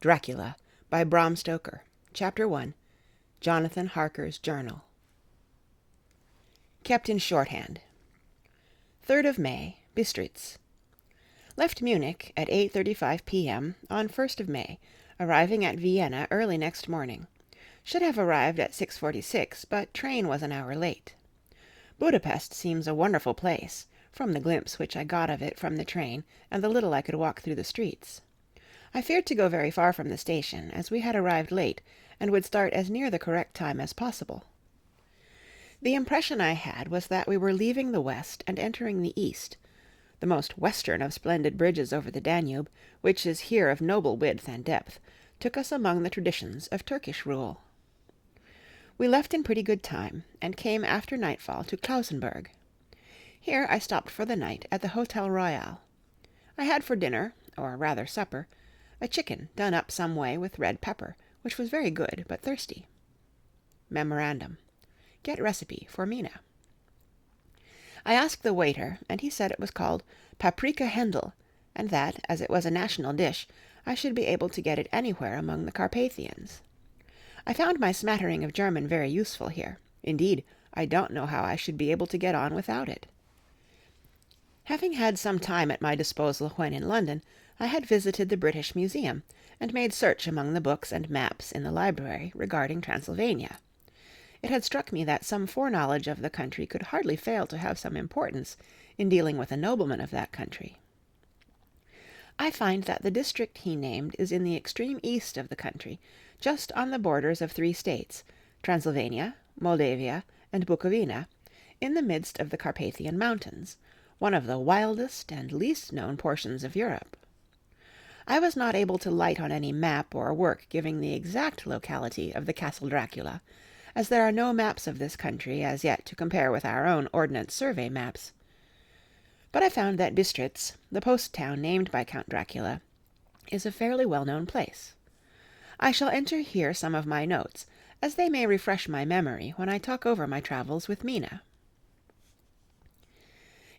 Dracula by Bram Stoker. Chapter 1. Jonathan Harker's Journal. Kept in shorthand. 3rd of May, Bistritz. Left Munich at 8:35 p.m. on 1st of May, arriving at Vienna early next morning. Should have arrived at 6:46, but train was an hour late. Budapest seems a wonderful place, from the glimpse which I got of it from the train and the little I could walk through the streets. I feared to go very far from the station, as we had arrived late and would start as near the correct time as possible. The impression I had was that we were leaving the west and entering the east. The most western of splendid bridges over the Danube, which is here of noble width and depth, took us among the traditions of Turkish rule. We left in pretty good time, and came after nightfall to Klausenburg. Here I stopped for the night at the Hotel Royal. I had for dinner, or rather supper, a chicken done up some way with red pepper, which was very good, but thirsty. Memorandum. Get recipe for Mina. I asked the waiter, and he said it was called paprika Händel, and that, as it was a national dish, I should be able to get it anywhere among the Carpathians. I found my smattering of German very useful here. Indeed, I don't know how I should be able to get on without it. Having had some time at my disposal when in London, I had visited the British Museum, and made search among the books and maps in the library regarding Transylvania. It had struck me that some foreknowledge of the country could hardly fail to have some importance in dealing with a nobleman of that country. I find that the district he named is in the extreme east of the country, just on the borders of 3 states, Transylvania, Moldavia, and Bukovina, in the midst of the Carpathian Mountains, one of the wildest and least known portions of Europe. I was not able to light on any map or work giving the exact locality of the Castle Dracula, as there are no maps of this country as yet to compare with our own Ordnance Survey maps. But I found that Bistritz, the post town named by Count Dracula, is a fairly well-known place. I shall enter here some of my notes, as they may refresh my memory when I talk over my travels with Mina.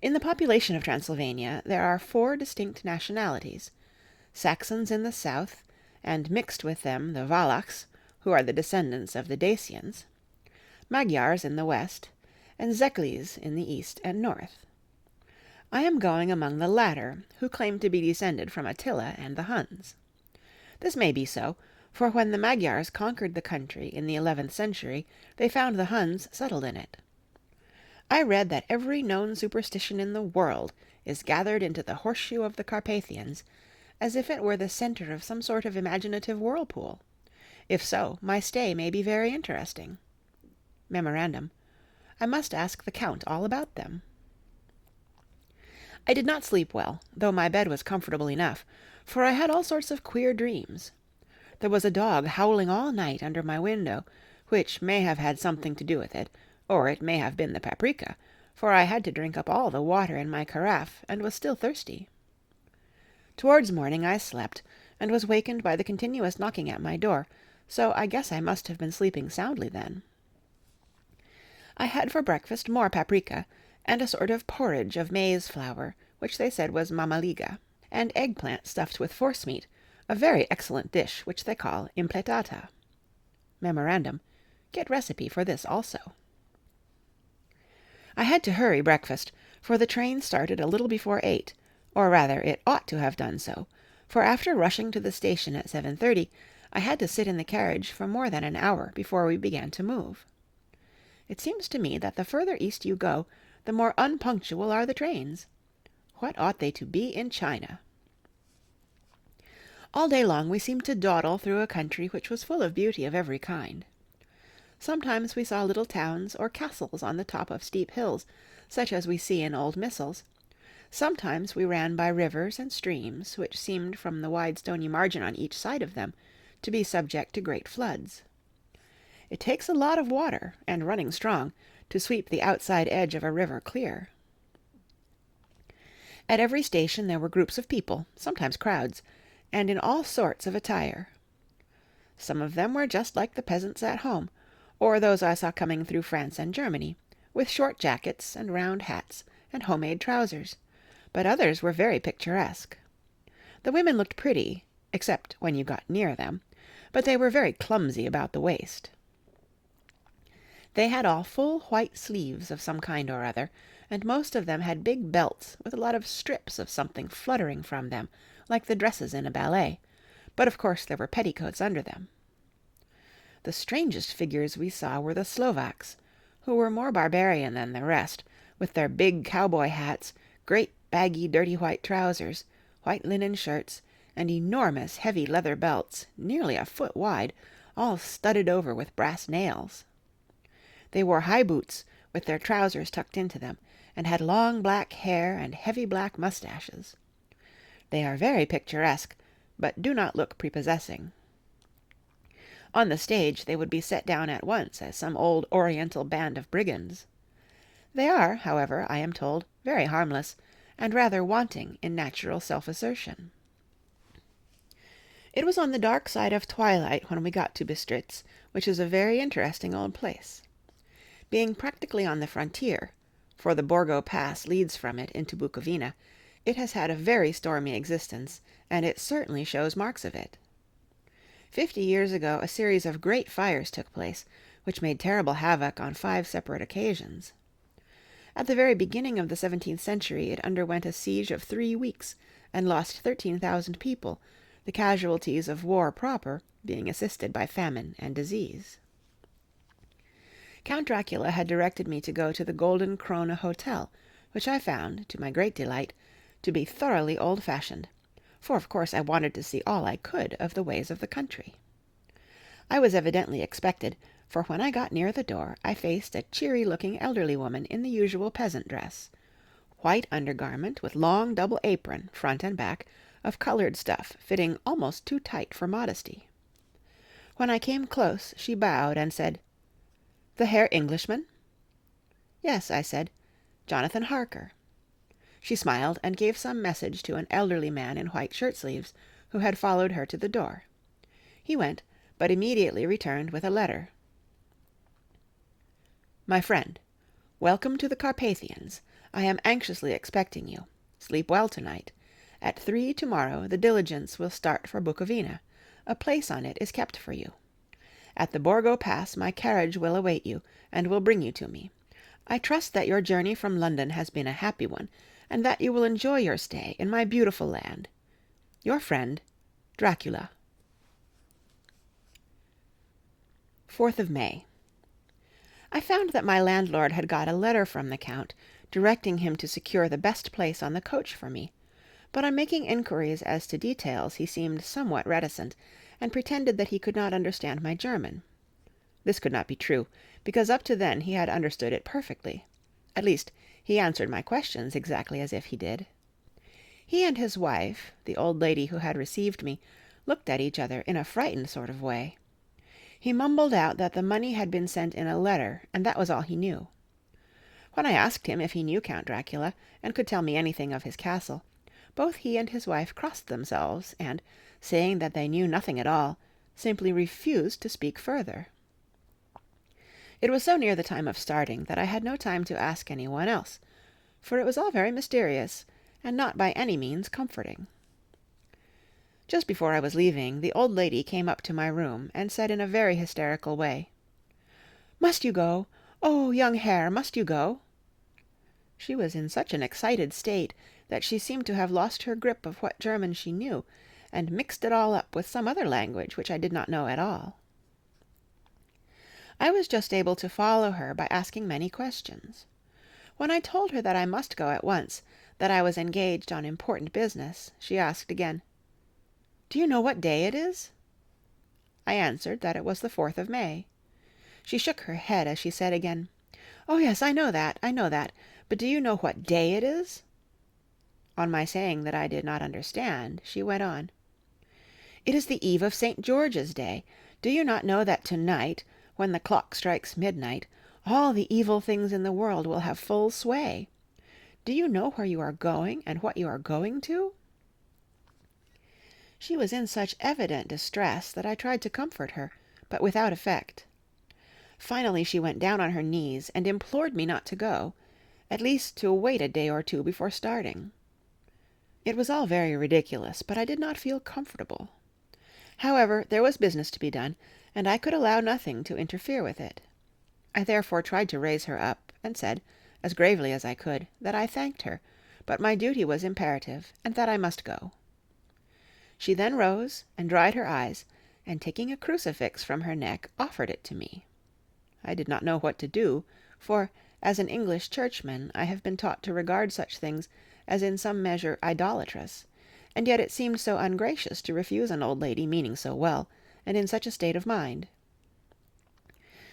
In the population of Transylvania there are 4 distinct nationalities: Saxons in the south, and mixed with them the Wallachs, who are the descendants of the Dacians, Magyars in the west, and Zekles in the east and north. I am going among the latter, who claim to be descended from Attila and the Huns. This may be so, for when the Magyars conquered the country in the 11th century, they found the Huns settled in it. I read that every known superstition in the world is gathered into the horseshoe of the Carpathians, as if it were the centre of some sort of imaginative whirlpool. If so, my stay may be very interesting. Memorandum. I must ask the Count all about them. I did not sleep well, though my bed was comfortable enough, for I had all sorts of queer dreams. There was a dog howling all night under my window, which may have had something to do with it, or it may have been the paprika, for I had to drink up all the water in my carafe, and was still thirsty. Towards morning I slept, and was wakened by the continuous knocking at my door, so I guess I must have been sleeping soundly then. I had for breakfast more paprika, and a sort of porridge of maize flour, which they said was mamaliga, and eggplant stuffed with forcemeat, a very excellent dish which they call impletata. Memorandum. Get recipe for this also. I had to hurry breakfast, for the train started a little before 8, or rather it ought to have done so, for after rushing to the station at 7:30, I had to sit in the carriage for more than an hour before we began to move. It seems to me that the further east you go, the more unpunctual are the trains. What ought they to be in China? All day long we seemed to dawdle through a country which was full of beauty of every kind. Sometimes we saw little towns or castles on the top of steep hills, such as we see in old missals. Sometimes we ran by rivers and streams, which seemed, from the wide stony margin on each side of them, to be subject to great floods. It takes a lot of water, and running strong, to sweep the outside edge of a river clear. At every station there were groups of people, sometimes crowds, and in all sorts of attire. Some of them were just like the peasants at home, or those I saw coming through France and Germany, with short jackets and round hats and homemade trousers, but others were very picturesque. The women looked pretty, except when you got near them, but they were very clumsy about the waist. They had all full white sleeves of some kind or other, and most of them had big belts with a lot of strips of something fluttering from them, like the dresses in a ballet, but of course there were petticoats under them. The strangest figures we saw were the Slovaks, who were more barbarian than the rest, with their big cowboy hats, great baggy dirty white trousers, white linen shirts, and enormous heavy leather belts, nearly a foot wide, all studded over with brass nails. They wore high boots, with their trousers tucked into them, and had long black hair and heavy black mustaches. They are very picturesque, but do not look prepossessing. On the stage they would be set down at once as some old Oriental band of brigands. They are, however, I am told, very harmless, and rather wanting in natural self-assertion. It was on the dark side of twilight when we got to Bistritz, which is a very interesting old place. Being practically on the frontier, for the Borgo Pass leads from it into Bukovina, it has had a very stormy existence, and it certainly shows marks of it. 50 years ago a series of great fires took place, which made terrible havoc on 5 separate occasions. At the very beginning of the 17th century it underwent a siege of 3 weeks, and lost 13,000 people, the casualties of war proper being assisted by famine and disease. Count Dracula had directed me to go to the Golden Krone Hotel, which I found, to my great delight, to be thoroughly old-fashioned, for of course I wanted to see all I could of the ways of the country. I was evidently expected, for when I got near the door I faced a cheery-looking elderly woman in the usual peasant dress, white undergarment with long double apron, front and back, of coloured stuff fitting almost too tight for modesty. When I came close she bowed and said, "The Herr Englishman?" "Yes," I said, "Jonathan Harker." She smiled and gave some message to an elderly man in white shirt-sleeves, who had followed her to the door. He went, but immediately returned with a letter. "My friend, welcome to the Carpathians. I am anxiously expecting you. Sleep well tonight. At 3 tomorrow the diligence will start for Bukovina. A place on it is kept for you. At the Borgo Pass my carriage will await you, and will bring you to me. I trust that your journey from London has been a happy one, and that you will enjoy your stay in my beautiful land. Your friend, Dracula." 4th of May. I found that my landlord had got a letter from the Count, directing him to secure the best place on the coach for me, but on making inquiries as to details he seemed somewhat reticent, and pretended that he could not understand my German. This could not be true, because up to then he had understood it perfectly. At least, he answered my questions exactly as if he did. He and his wife, the old lady who had received me, looked at each other in a frightened sort of way. He mumbled out that the money had been sent in a letter, and that was all he knew. When I asked him if he knew Count Dracula, and could tell me anything of his castle, both he and his wife crossed themselves, and, saying that they knew nothing at all, simply refused to speak further. It was so near the time of starting that I had no time to ask anyone else, for it was all very mysterious, and not by any means comforting. Just before I was leaving, the old lady came up to my room, and said in a very hysterical way, "Must you go? Oh, young Herr, must you go?" She was in such an excited state that she seemed to have lost her grip of what German she knew, and mixed it all up with some other language which I did not know at all. I was just able to follow her by asking many questions. When I told her that I must go at once, that I was engaged on important business, she asked again, "Do you know what day it is?" I answered that it was the 4th of May. She shook her head as she said again, "Oh yes, I know that, but do you know what day it is?" On my saying that I did not understand, she went on, "It is the eve of St. George's Day. Do you not know that tonight, when the clock strikes midnight, all the evil things in the world will have full sway? Do you know where you are going, and what you are going to?" She was in such evident distress that I tried to comfort her, but without effect. Finally she went down on her knees and implored me not to go, at least to wait a day or 2 before starting. It was all very ridiculous, but I did not feel comfortable. However, there was business to be done, and I could allow nothing to interfere with it. I therefore tried to raise her up, and said, as gravely as I could, that I thanked her, but my duty was imperative, and that I must go. She then rose and dried her eyes, and taking a crucifix from her neck, offered it to me. I did not know what to do, for, as an English churchman, I have been taught to regard such things as in some measure idolatrous, and yet it seemed so ungracious to refuse an old lady meaning so well, and in such a state of mind.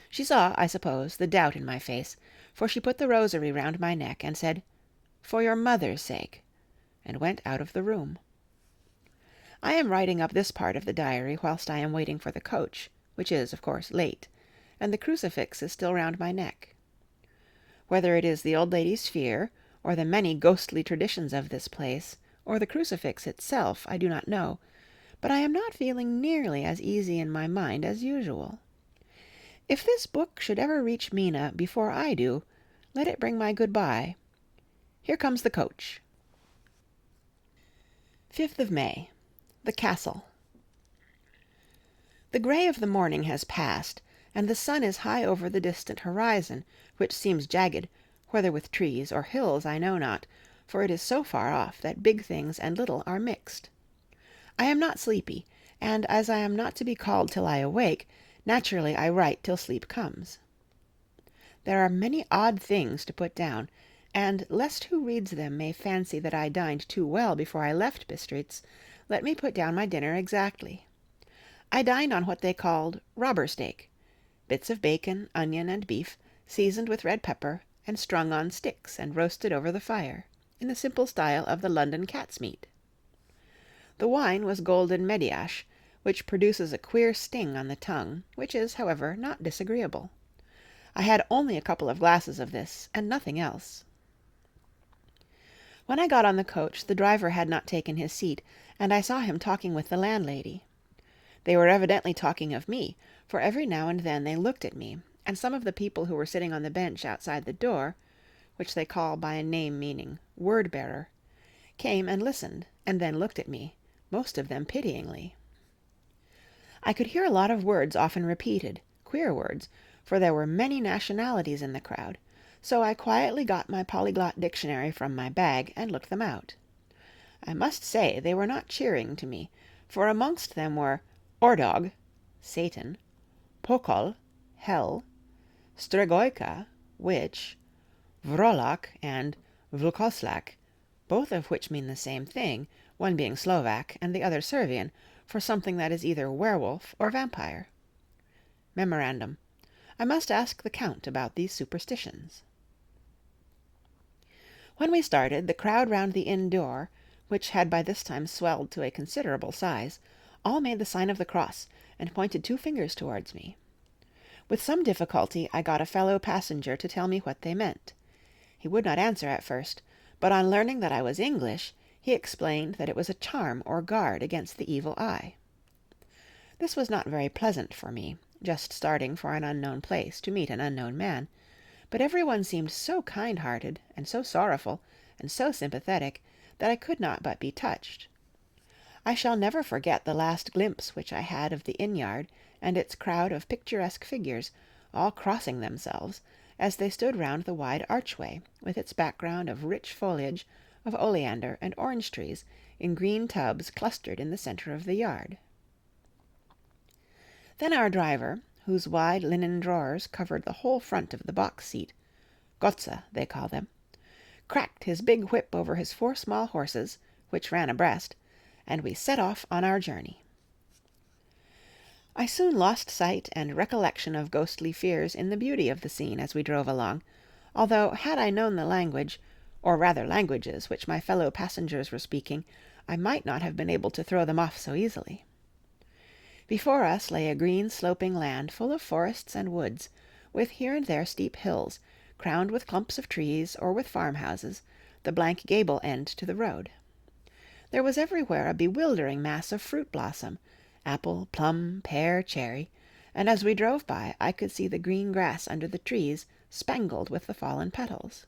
She saw, I suppose, the doubt in my face, for she put the rosary round my neck, and said, "For your mother's sake," and went out of the room. I am writing up this part of the diary whilst I am waiting for the coach, which is, of course, late, and the crucifix is still round my neck. Whether it is the old lady's fear, or the many ghostly traditions of this place, or the crucifix itself, I do not know, but I am not feeling nearly as easy in my mind as usual. If this book should ever reach Mina before I do, let it bring my good-bye. Here comes the coach. 5th of May. The Castle. The grey of the morning has passed, and the sun is high over the distant horizon, which seems jagged, whether with trees or hills I know not, for it is so far off that big things and little are mixed. I am not sleepy, and as I am not to be called till I awake, naturally I write till sleep comes. There are many odd things to put down, and lest who reads them may fancy that I dined too well before I left Bistritz, let me put down my dinner exactly. I dined on what they called robber steak, bits of bacon, onion, and beef, seasoned with red pepper, and strung on sticks and roasted over the fire, in the simple style of the London cat's meat. The wine was golden Mediasch, which produces a queer sting on the tongue, which is, however, not disagreeable. I had only a couple of glasses of this, and nothing else. When I got on the coach, the driver had not taken his seat, and I saw him talking with the landlady. They were evidently talking of me, for every now and then they looked at me, and some of the people who were sitting on the bench outside the door, which they call by a name meaning word-bearer, came and listened, and then looked at me, most of them pityingly. I could hear a lot of words often repeated, queer words, for there were many nationalities in the crowd, so I quietly got my polyglot dictionary from my bag and looked them out. I must say they were not cheering to me, for amongst them were Ordog, Satan, Pokol, Hell, Stregoica, Witch, Vrolak, and Vlkoslak, both of which mean the same thing, one being Slovak and the other Servian, for something that is either werewolf or vampire. Memorandum: I must ask the Count about these superstitions. When we started, the crowd round the inn door, which had by this time swelled to a considerable size, all made the sign of the cross, and pointed 2 fingers towards me. With some difficulty I got a fellow passenger to tell me what they meant. He would not answer at first, but on learning that I was English, he explained that it was a charm or guard against the evil eye. This was not very pleasant for me, just starting for an unknown place to meet an unknown man, but every one seemed so kind-hearted, and so sorrowful, and so sympathetic, that I could not but be touched. I shall never forget the last glimpse which I had of the inn-yard, and its crowd of picturesque figures, all crossing themselves, as they stood round the wide archway, with its background of rich foliage, of oleander and orange trees, in green tubs clustered in the centre of the yard. Then our driver, whose wide linen drawers covered the whole front of the box-seat, Gotza they call them, cracked his big whip over his 4 small horses, which ran abreast, and we set off on our journey. I soon lost sight and recollection of ghostly fears in the beauty of the scene as we drove along, although had I known the language, or rather languages, which my fellow passengers were speaking, I might not have been able to throw them off so easily. Before us lay a green sloping land full of forests and woods, with here and there steep hills, crowned with clumps of trees or with farmhouses, the blank gable end to the road. There was everywhere a bewildering mass of fruit blossom, apple, plum, pear, cherry, and as we drove by I could see the green grass under the trees spangled with the fallen petals.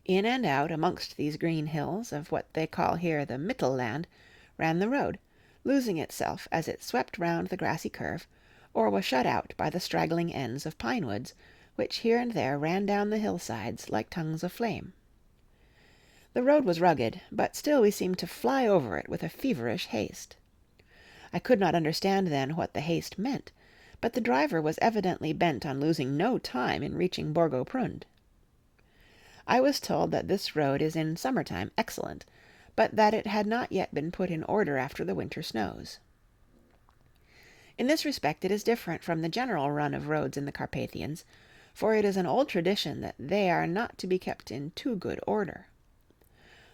In and out amongst these green hills, of what they call here the Mittelland, ran the road, losing itself as it swept round the grassy curve, or was shut out by the straggling ends of pine woods, which here and there ran down the hillsides like tongues of flame. The road was rugged, but still we seemed to fly over it with a feverish haste. I could not understand then what the haste meant, but the driver was evidently bent on losing no time in reaching Borgo Prund. I was told that this road is in summer-time excellent, but that it had not yet been put in order after the winter snows. In this respect it is different from the general run of roads in the Carpathians, for it is an old tradition that they are not to be kept in too good order.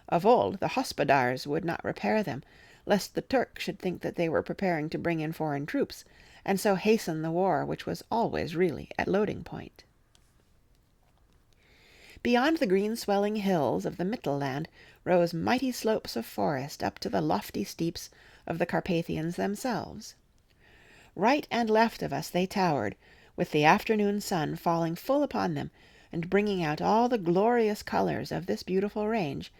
Of old the hospodars would not repair them, lest the Turk should think that they were preparing to bring in foreign troops, and so hasten the war which was always really at loading point. Beyond the green swelling hills of the Mittelland rose mighty slopes of forest up to the lofty steeps of the Carpathians themselves. Right and left of us they towered, with the afternoon sun falling full upon them, and bringing out all the glorious colours of this beautiful range,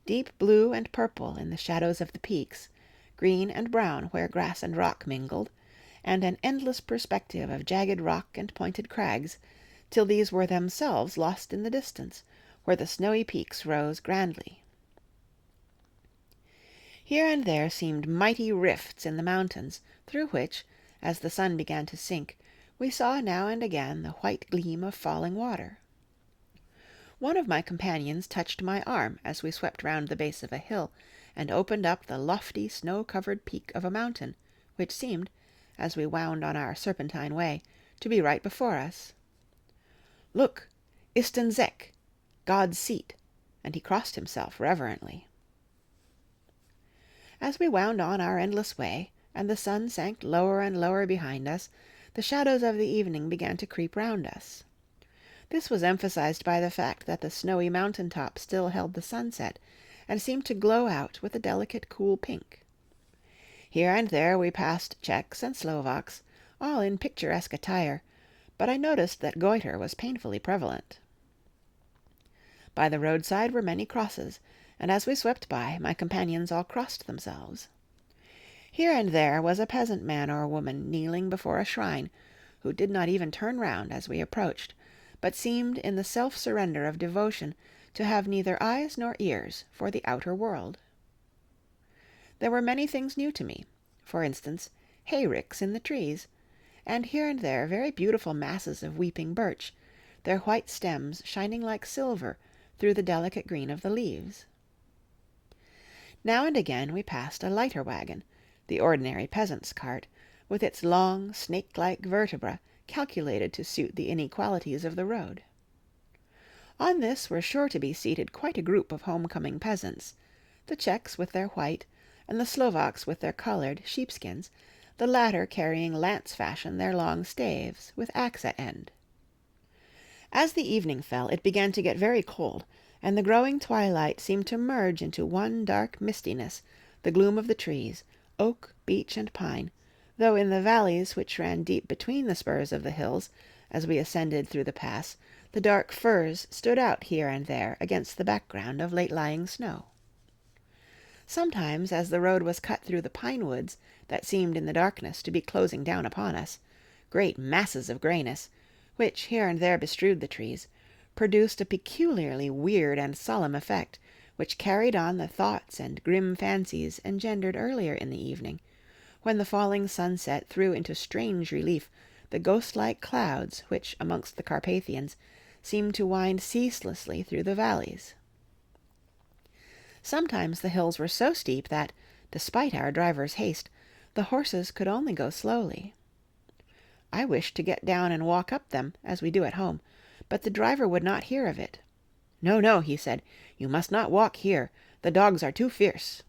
deep blue and purple in the shadows of the peaks, green and brown where grass and rock mingled, and an endless perspective of jagged rock and pointed crags, till these were themselves lost in the distance, where the snowy peaks rose grandly. Here and there seemed mighty rifts in the mountains, through which, as the sun began to sink, we saw now and again the white gleam of falling water. One of my companions touched my arm as we swept round the base of a hill, and opened up the lofty snow-covered peak of a mountain, which seemed, as we wound on our serpentine way, to be right before us. "Look, Istenzek, God's seat," and he crossed himself reverently. As we wound on our endless way, and the sun sank lower and lower behind us, the shadows of the evening began to creep round us. This was emphasized by the fact that the snowy mountain top still held the sunset, and seemed to glow out with a delicate cool pink. Here and there we passed Czechs and Slovaks, all in picturesque attire, but I noticed that goiter was painfully prevalent. By the roadside were many crosses, and as we swept by, my companions all crossed themselves. Here and there was a peasant man or woman kneeling before a shrine, who did not even turn round as we approached, but seemed in the self-surrender of devotion to have neither eyes nor ears for the outer world. There were many things new to me, for instance, hayricks in the trees, and here and there very beautiful masses of weeping birch, their white stems shining like silver through the delicate green of the leaves. Now and again we passed a lighter wagon, the ordinary peasant's cart, with its long, snake-like vertebra calculated to suit the inequalities of the road. On this were sure to be seated quite a group of home-coming peasants, the Czechs with their white, and the Slovaks with their coloured, sheepskins, the latter carrying lance-fashion their long staves, with axe at end. As the evening fell, it began to get very cold, and the growing twilight seemed to merge into one dark mistiness the gloom of the trees, oak, beech, and pine, though in the valleys which ran deep between the spurs of the hills, as we ascended through the pass, the dark firs stood out here and there against the background of late-lying snow. Sometimes, as the road was cut through the pine woods that seemed in the darkness to be closing down upon us, great masses of greyness, which here and there bestrewed the trees, produced a peculiarly weird and solemn effect, which carried on the thoughts and grim fancies engendered earlier in the evening, when the falling sunset threw into strange relief the ghost-like clouds which amongst the Carpathians seemed to wind ceaselessly through the valleys. Sometimes the hills were so steep that, despite our driver's haste, the horses could only go slowly. I wished to get down and walk up them, as we do at home, but the driver would not hear of it. "No, no," he said, "you must not walk here. The dogs are too fierce."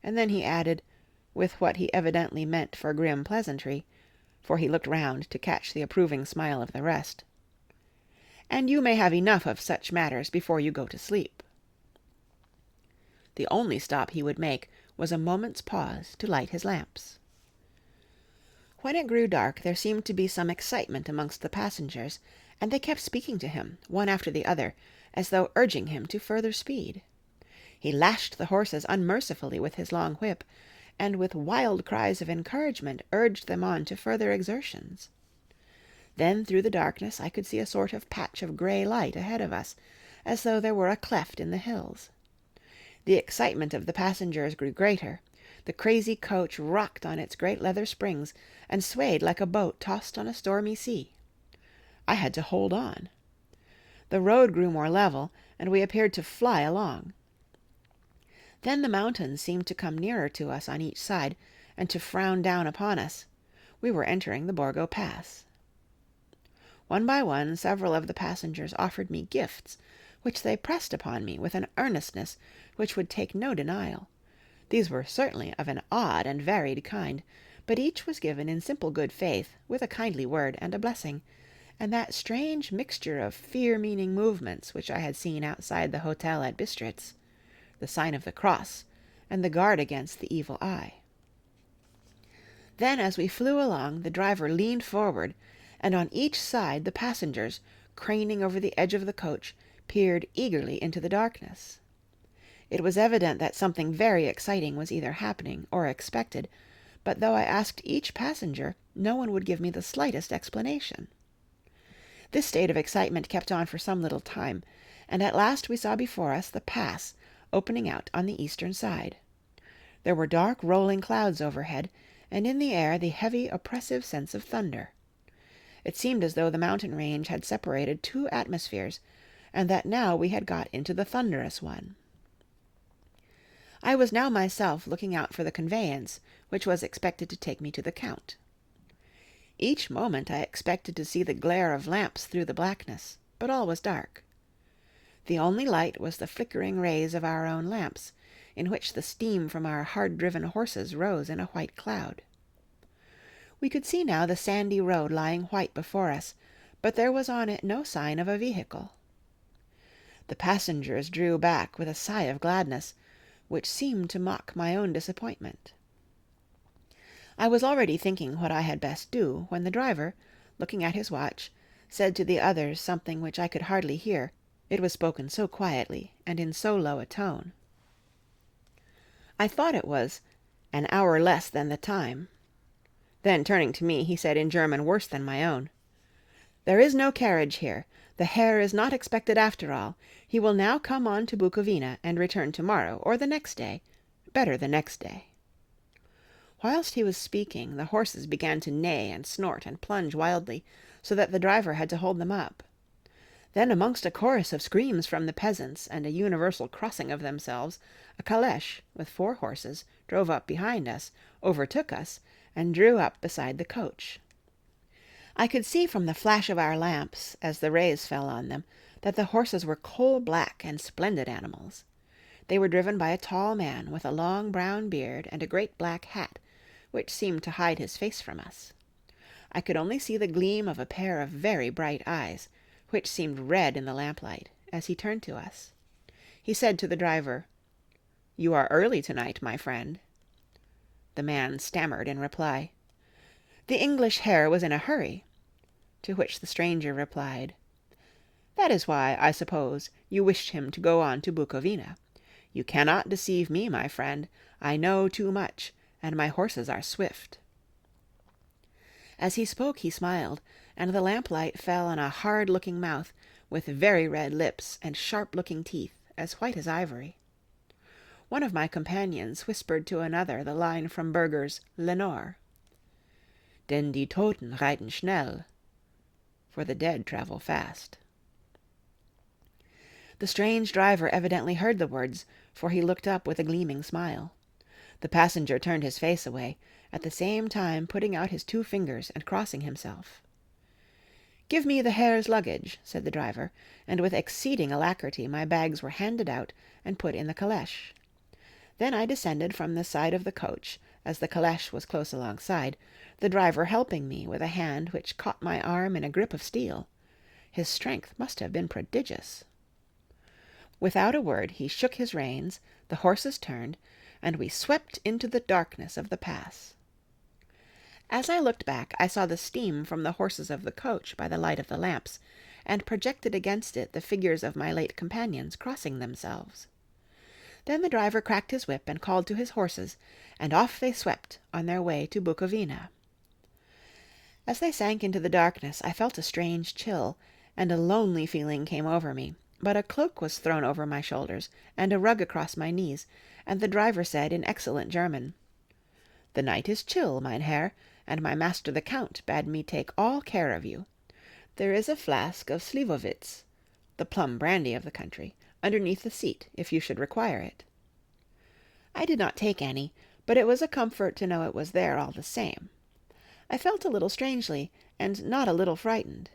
And then he added, with what he evidently meant for grim pleasantry, for he looked round to catch the approving smile of the rest, "and you may have enough of such matters before you go to sleep." The only stop he would make was a moment's pause to light his lamps. When it grew dark there seemed to be some excitement amongst the passengers, and they kept speaking to him, one after the other, as though urging him to further speed. He lashed the horses unmercifully with his long whip, and with wild cries of encouragement urged them on to further exertions. Then through the darkness I could see a sort of patch of grey light ahead of us, as though there were a cleft in the hills. The excitement of the passengers grew greater. The crazy coach rocked on its great leather springs and swayed like a boat tossed on a stormy sea. I had to hold on. The road grew more level, and we appeared to fly along. Then the mountains seemed to come nearer to us on each side, and to frown down upon us. We were entering the Borgo Pass. One by one, several of the passengers offered me gifts, which they pressed upon me with an earnestness which would take no denial. These were certainly of an odd and varied kind, but each was given in simple good faith, with a kindly word and a blessing, and that strange mixture of fear-meaning movements which I had seen outside the hotel at Bistritz, the sign of the cross, and the guard against the evil eye. Then, as we flew along, the driver leaned forward, and on each side the passengers, craning over the edge of the coach, peered eagerly into the darkness. It was evident that something very exciting was either happening or expected, but though I asked each passenger, no one would give me the slightest explanation. This state of excitement kept on for some little time, and at last we saw before us the pass opening out on the eastern side. There were dark rolling clouds overhead, and in the air the heavy, oppressive sense of thunder. It seemed as though the mountain range had separated two atmospheres, and that now we had got into the thunderous one. I was now myself looking out for the conveyance, which was expected to take me to the Count. Each moment I expected to see the glare of lamps through the blackness, but all was dark. The only light was the flickering rays of our own lamps, in which the steam from our hard-driven horses rose in a white cloud. We could see now the sandy road lying white before us, but there was on it no sign of a vehicle. The passengers drew back with a sigh of gladness, which seemed to mock my own disappointment. I was already thinking what I had best do, when the driver, looking at his watch, said to the others something which I could hardly hear, it was spoken so quietly and in so low a tone. I thought it was an hour less than the time. Then, turning to me, he said in German worse than my own, "There is no carriage here. The Herr is not expected after all. He will now come on to Bukovina and return tomorrow, or the next day. Better the next day." Whilst he was speaking, the horses began to neigh and snort and plunge wildly, so that the driver had to hold them up. Then, amongst a chorus of screams from the peasants and a universal crossing of themselves, a calèche, with 4 horses, drove up behind us, overtook us, and drew up beside the coach. I could see from the flash of our lamps, as the rays fell on them, that the horses were coal-black and splendid animals. They were driven by a tall man with a long brown beard and a great black hat, which seemed to hide his face from us. I could only see the gleam of a pair of very bright eyes, which seemed red in the lamplight, as he turned to us. He said to the driver, "You are early tonight, my friend." The man stammered in reply, "The English Herr was in a hurry," to which the stranger replied, "That is why, I suppose, you wished him to go on to Bukovina. You cannot deceive me, my friend. I know too much, and my horses are swift." As he spoke he smiled, and the lamplight fell on a hard-looking mouth, with very red lips and sharp-looking teeth, as white as ivory. One of my companions whispered to another the line from Burger's Lenore, "Denn die Toten reiten schnell," for the dead travel fast. The strange driver evidently heard the words, for he looked up with a gleaming smile. The passenger turned his face away, at the same time putting out his 2 fingers and crossing himself. "Give me the Herr's luggage," said the driver, and with exceeding alacrity my bags were handed out and put in the calèche. Then I descended from the side of the coach, as the calèche was close alongside, the driver helping me with a hand which caught my arm in a grip of steel. His strength must have been prodigious. Without a word he shook his reins, the horses turned, and we swept into the darkness of the pass. As I looked back, I saw the steam from the horses of the coach by the light of the lamps, and projected against it the figures of my late companions crossing themselves. Then the driver cracked his whip and called to his horses, and off they swept on their way to Bukovina. As they sank into the darkness, I felt a strange chill, and a lonely feeling came over me, but a cloak was thrown over my shoulders, and a rug across my knees, and the driver said in excellent German, "The night is chill, mein Herr, and my master the Count bade me take all care of you. There is a flask of Slivovitz, the plum brandy of the country, underneath the seat, if you should require it." I did not take any, but it was a comfort to know it was there all the same. I felt a little strangely, and not a little frightened.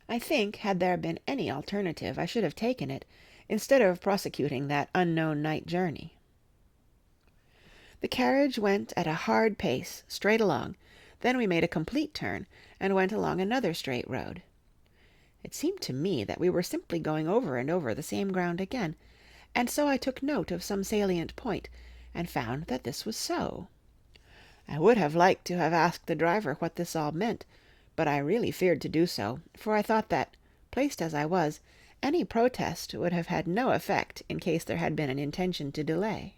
I think, had there been any alternative, I should have taken it, instead of prosecuting that unknown night journey. The carriage went at a hard pace, straight along, then we made a complete turn, and went along another straight road. It seemed to me that we were simply going over and over the same ground again, and so I took note of some salient point, and found that this was so. I would have liked to have asked the driver what this all meant, but I really feared to do so, for I thought that, placed as I was, any protest would have had no effect in case there had been an intention to delay.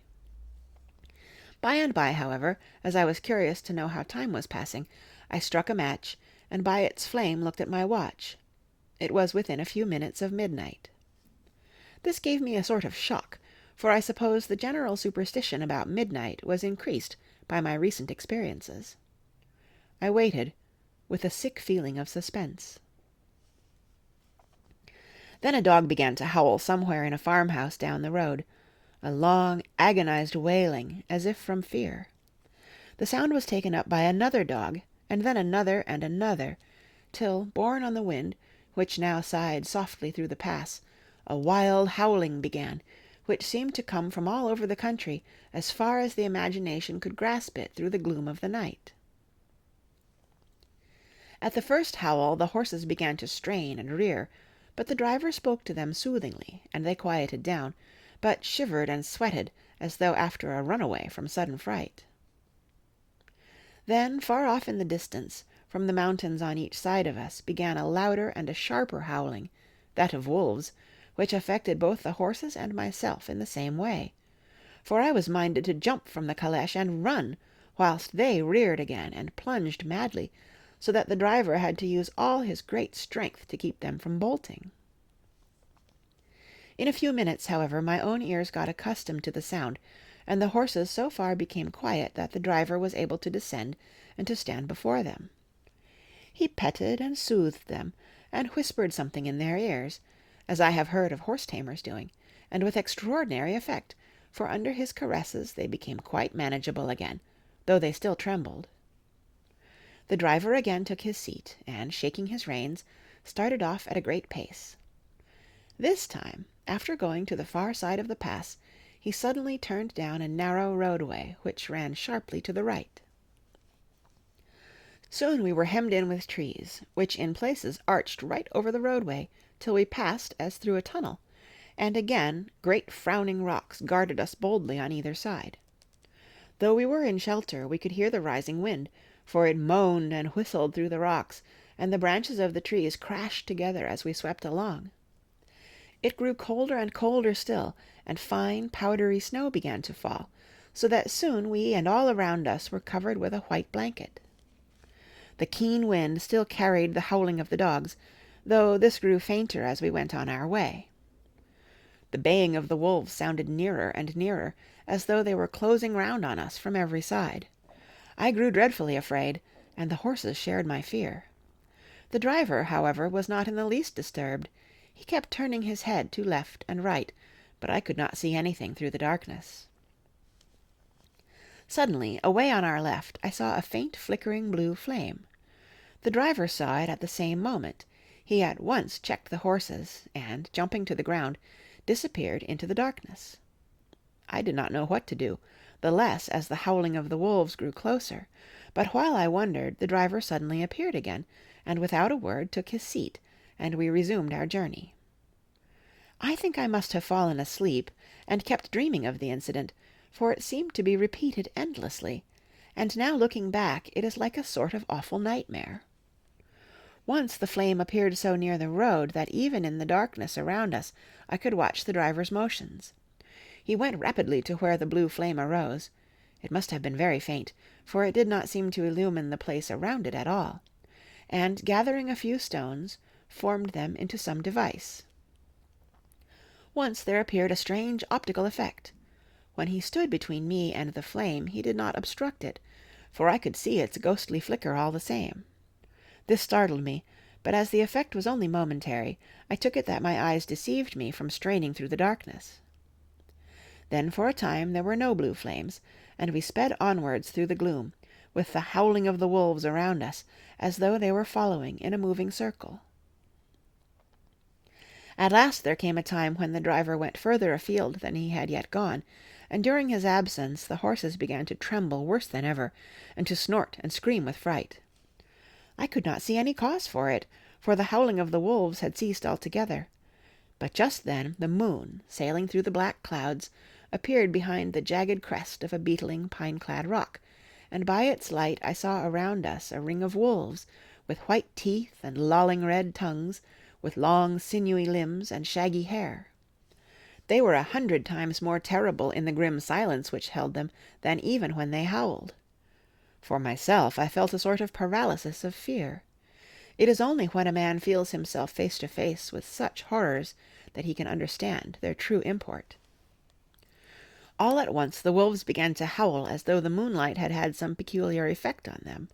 By and by, however, as I was curious to know how time was passing, I struck a match, and by its flame looked at my watch. It was within a few minutes of midnight. This gave me a sort of shock, for I suppose the general superstition about midnight was increased by my recent experiences. I waited, with a sick feeling of suspense. Then a dog began to howl somewhere in a farmhouse down the road, a long, agonized wailing, as if from fear. The sound was taken up by another dog, and then another and another, till, borne on the wind, which now sighed softly through the pass, a wild howling began, which seemed to come from all over the country, as far as the imagination could grasp it through the gloom of the night. At the first howl the horses began to strain and rear, but the driver spoke to them soothingly, and they quieted down, but shivered and sweated as though after a runaway from sudden fright. Then, far off in the distance, from the mountains on each side of us, began a louder and a sharper howling, that of wolves, which affected both the horses and myself in the same way, for I was minded to jump from the calèche and run, whilst they reared again and plunged madly, so that the driver had to use all his great strength to keep them from bolting. In a few minutes, however, my own ears got accustomed to the sound, and the horses so far became quiet that the driver was able to descend and to stand before them. He petted and soothed them, and whispered something in their ears, as I have heard of horse-tamers doing, and with extraordinary effect, for under his caresses they became quite manageable again, though they still trembled. The driver again took his seat, and, shaking his reins, started off at a great pace. This time, after going to the far side of the pass, he suddenly turned down a narrow roadway which ran sharply to the right. Soon we were hemmed in with trees, which in places arched right over the roadway, till we passed as through a tunnel, and again great frowning rocks guarded us boldly on either side. Though we were in shelter, we could hear the rising wind, for it moaned and whistled through the rocks, and the branches of the trees crashed together as we swept along. It grew colder and colder still, and fine, powdery snow began to fall, so that soon we and all around us were covered with a white blanket. The keen wind still carried the howling of the dogs, though this grew fainter as we went on our way. The baying of the wolves sounded nearer and nearer, as though they were closing round on us from every side. I grew dreadfully afraid, and the horses shared my fear. The driver, however, was not in the least disturbed. He kept turning his head to left and right, but I could not see anything through the darkness. Suddenly, away on our left, I saw a faint flickering blue flame. The driver saw it at the same moment. He at once checked the horses, and, jumping to the ground, disappeared into the darkness. I did not know what to do, the less as the howling of the wolves grew closer, but while I wondered, the driver suddenly appeared again, and without a word took his seat, and we resumed our journey. I think I must have fallen asleep, and kept dreaming of the incident, for it seemed to be repeated endlessly, and now looking back it is like a sort of awful nightmare. Once the flame appeared so near the road that even in the darkness around us I could watch the driver's motions. He went rapidly to where the blue flame arose. It must have been very faint, for it did not seem to illumine the place around it at all, and, gathering a few stones, formed them into some device. Once there appeared a strange optical effect. When he stood between me and the flame he did not obstruct it, for I could see its ghostly flicker all the same. This startled me, but as the effect was only momentary, I took it that my eyes deceived me from straining through the darkness. Then for a time there were no blue flames, and we sped onwards through the gloom, with the howling of the wolves around us, as though they were following in a moving circle. At last there came a time when the driver went further afield than he had yet gone, and during his absence the horses began to tremble worse than ever, and to snort and scream with fright. I could not see any cause for it, for the howling of the wolves had ceased altogether. But just then the moon, sailing through the black clouds, appeared behind the jagged crest of a beetling, pine-clad rock, and by its light I saw around us a ring of wolves, with white teeth and lolling red tongues, with long sinewy limbs and shaggy hair. They were 100 times more terrible in the grim silence which held them than even when they howled. For myself, I felt a sort of paralysis of fear. It is only when a man feels himself face to face with such horrors that he can understand their true import. All at once the wolves began to howl as though the moonlight had had some peculiar effect on them.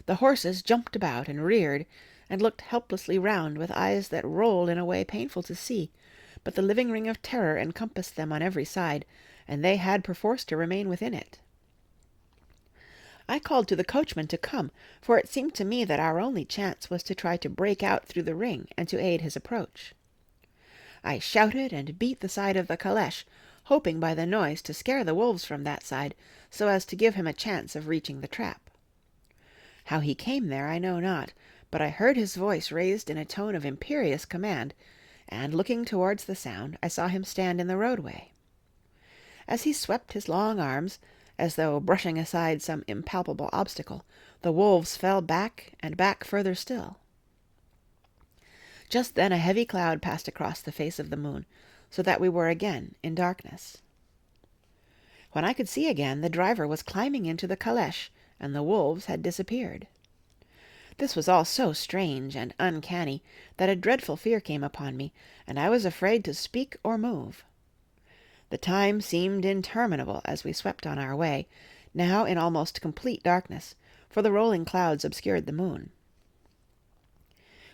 The horses jumped about and reared, and looked helplessly round with eyes that rolled in a way painful to see, but the living ring of terror encompassed them on every side, and they had perforce to remain within it. I called to the coachman to come, for it seemed to me that our only chance was to try to break out through the ring and to aid his approach. I shouted and beat the side of the calèche, hoping by the noise to scare the wolves from that side, so as to give him a chance of reaching the trap. How he came there I know not, but I heard his voice raised in a tone of imperious command, and looking towards the sound, I saw him stand in the roadway. As he swept his long arms, as though brushing aside some impalpable obstacle, the wolves fell back and back further still. Just then a heavy cloud passed across the face of the moon, so that we were again in darkness. When I could see again, the driver was climbing into the calèche, and the wolves had disappeared. This was all so strange and uncanny that a dreadful fear came upon me, and I was afraid to speak or move. The time seemed interminable as we swept on our way, now in almost complete darkness, for the rolling clouds obscured the moon.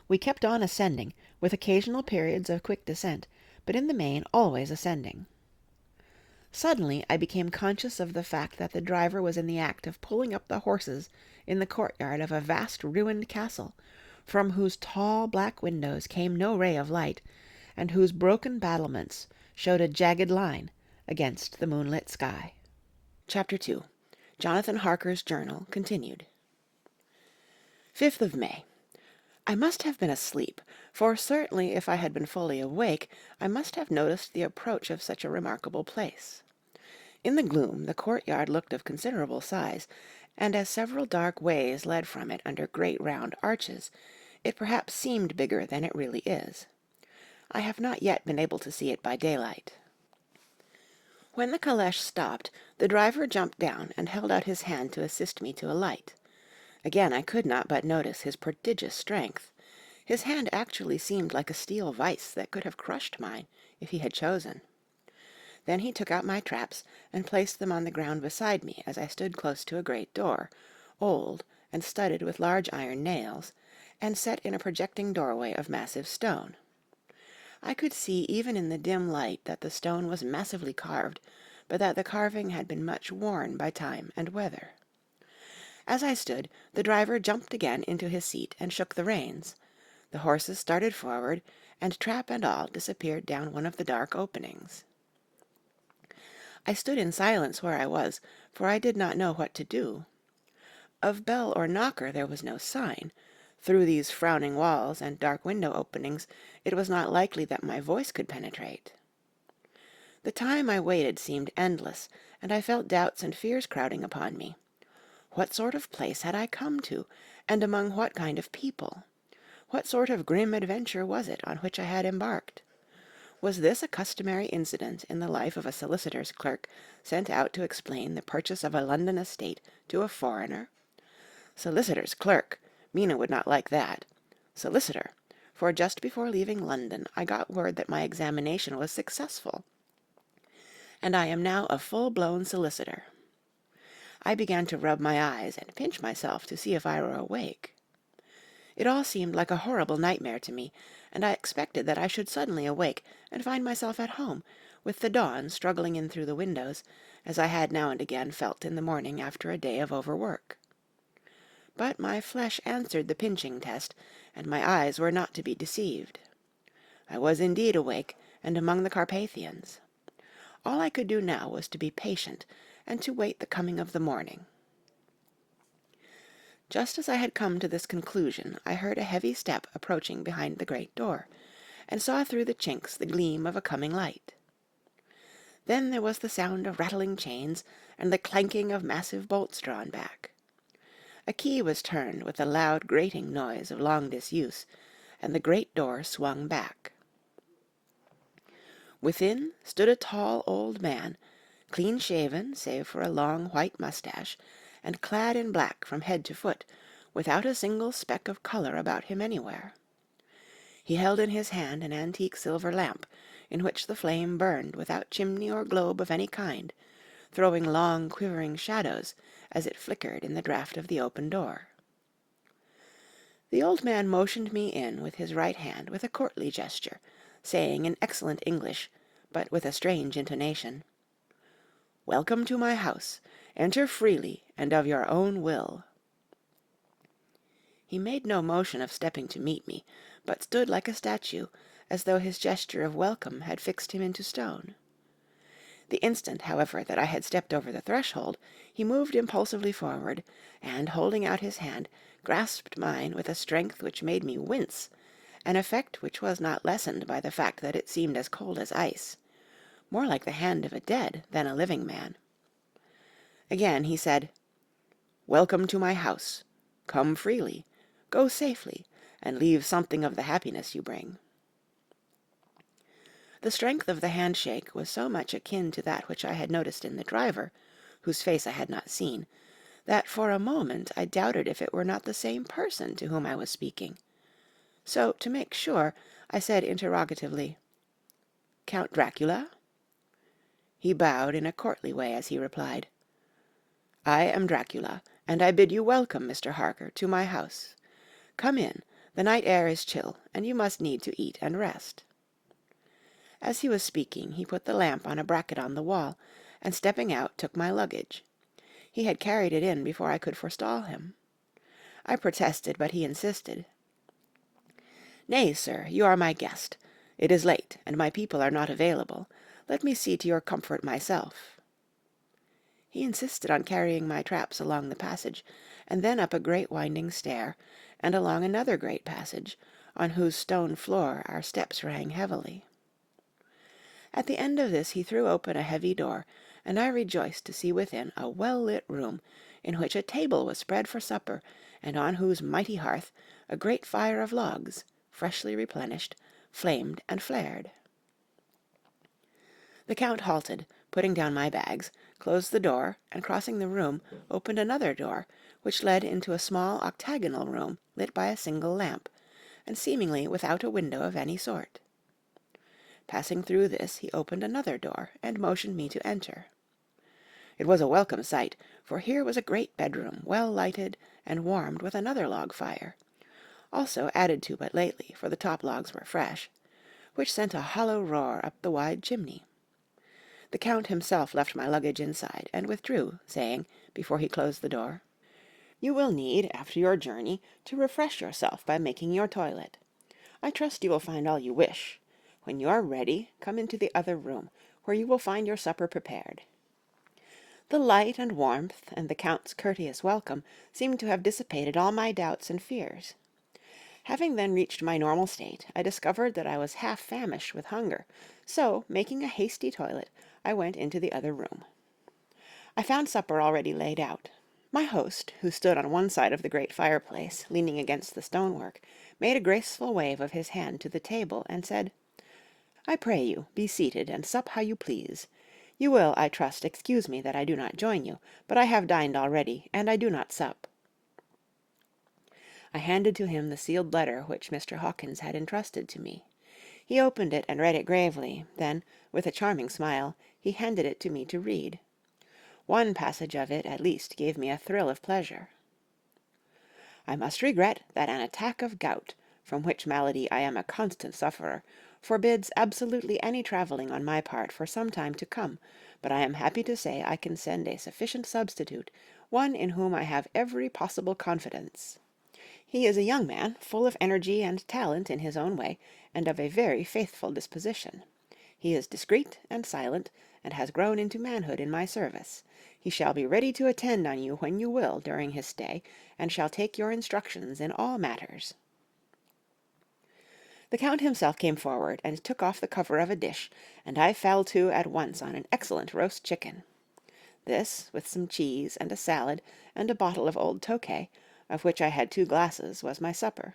We kept on ascending, with occasional periods of quick descent, but in the main always ascending. Suddenly I became conscious of the fact that the driver was in the act of pulling up the horses in the courtyard of a vast ruined castle, from whose tall black windows came no ray of light, and whose broken battlements showed a jagged line against the moonlit sky. Chapter 2. Jonathan Harker's Journal, continued. 5th of May. I must have been asleep, for certainly if I had been fully awake, I must have noticed the approach of such a remarkable place. In the gloom the courtyard looked of considerable size, and as several dark ways led from it under great round arches, it perhaps seemed bigger than it really is. I have not yet been able to see it by daylight. When the calèche stopped, the driver jumped down and held out his hand to assist me to alight. Again I could not but notice his prodigious strength. His hand actually seemed like a steel vice that could have crushed mine, if he had chosen. Then he took out my traps, and placed them on the ground beside me as I stood close to a great door, old, and studded with large iron nails, and set in a projecting doorway of massive stone. I could see even in the dim light that the stone was massively carved, but that the carving had been much worn by time and weather. As I stood, the driver jumped again into his seat and shook the reins. The horses started forward, and trap and all disappeared down one of the dark openings. I stood in silence where I was, for I did not know what to do. Of bell or knocker there was no sign. Through these frowning walls and dark window openings it was not likely that my voice could penetrate. The time I waited seemed endless, and I felt doubts and fears crowding upon me. What sort of place had I come to, and among what kind of people? What sort of grim adventure was it on which I had embarked? Was this a customary incident in the life of a solicitor's clerk sent out to explain the purchase of a London estate to a foreigner? Solicitor's clerk! Mina would not like that. Solicitor, for just before leaving London I got word that my examination was successful, and I am now a full-blown solicitor. I began to rub my eyes and pinch myself to see if I were awake. It all seemed like a horrible nightmare to me, and I expected that I should suddenly awake and find myself at home, with the dawn struggling in through the windows, as I had now and again felt in the morning after a day of overwork. But my flesh answered the pinching test, and my eyes were not to be deceived. I was indeed awake, and among the Carpathians. All I could do now was to be patient, and to wait the coming of the morning. Just as I had come to this conclusion, I heard a heavy step approaching behind the great door, and saw through the chinks the gleam of a coming light. Then there was the sound of rattling chains, and the clanking of massive bolts drawn back. A key was turned with a loud grating noise of long disuse, and the great door swung back. Within stood a tall old man, clean-shaven save for a long white moustache, and clad in black from head to foot, without a single speck of colour about him anywhere. He held in his hand an antique silver lamp, in which the flame burned without chimney or globe of any kind, throwing long quivering shadows as it flickered in the draught of the open door. The old man motioned me in with his right hand with a courtly gesture, saying in excellent English, but with a strange intonation, "Welcome to my house. Enter freely and of your own will." He made no motion of stepping to meet me, but stood like a statue, as though his gesture of welcome had fixed him into stone. The instant, however, that I had stepped over the threshold, he moved impulsively forward, and, holding out his hand, grasped mine with a strength which made me wince, an effect which was not lessened by the fact that it seemed as cold as ice, more like the hand of a dead than a living man. Again he said, "Welcome to my house. Come freely, go safely, and leave something of the happiness you bring." The strength of the handshake was so much akin to that which I had noticed in the driver, whose face I had not seen, that for a moment I doubted if it were not the same person to whom I was speaking. So, to make sure, I said interrogatively, "Count Dracula?" He bowed in a courtly way as he replied, "I am Dracula, and I bid you welcome, Mr. Harker, to my house. Come in, the night air is chill, and you must need to eat and rest." As he was speaking, he put the lamp on a bracket on the wall, and stepping out, took my luggage. He had carried it in before I could forestall him. I protested, but he insisted. "Nay, sir, you are my guest. It is late, and my people are not available. Let me see to your comfort myself." He insisted on carrying my traps along the passage, and then up a great winding stair, and along another great passage, on whose stone floor our steps rang heavily. At the end of this he threw open a heavy door, and I rejoiced to see within a well-lit room, in which a table was spread for supper, and on whose mighty hearth a great fire of logs, freshly replenished, flamed and flared. The Count halted, putting down my bags, closed the door, and crossing the room, opened another door, which led into a small octagonal room lit by a single lamp, and seemingly without a window of any sort. Passing through this, he opened another door, and motioned me to enter. It was a welcome sight, for here was a great bedroom, well lighted, and warmed with another log fire, also added to but lately, for the top logs were fresh, which sent a hollow roar up the wide chimney. The Count himself left my luggage inside, and withdrew, saying, before he closed the door, "You will need, after your journey, to refresh yourself by making your toilet. I trust you will find all you wish. When you are ready, come into the other room, where you will find your supper prepared." The light and warmth, and the Count's courteous welcome, seemed to have dissipated all my doubts and fears. Having then reached my normal state, I discovered that I was half famished with hunger, so, making a hasty toilet, I went into the other room. I found supper already laid out. My host, who stood on one side of the great fireplace, leaning against the stonework, made a graceful wave of his hand to the table, and said, I pray you, be seated, and sup how you please. You will, I trust, excuse me that I do not join you, but I have dined already, and I do not sup." I handed to him the sealed letter which Mr. Hawkins had entrusted to me. He opened it and read it gravely, then, with a charming smile, he handed it to me to read. One passage of it, at least, gave me a thrill of pleasure. "I must regret that an attack of gout, from which malady I am a constant sufferer, forbids absolutely any travelling on my part for some time to come, but I am happy to say I can send a sufficient substitute, one in whom I have every possible confidence. He is a young man, full of energy and talent in his own way, and of a very faithful disposition. He is discreet and silent, and has grown into manhood in my service. He shall be ready to attend on you when you will during his stay, and shall take your instructions in all matters." The Count himself came forward and took off the cover of a dish, and I fell to at once on an excellent roast chicken. This, with some cheese and a salad and a bottle of old Tokay, of which I had 2 glasses, was my supper.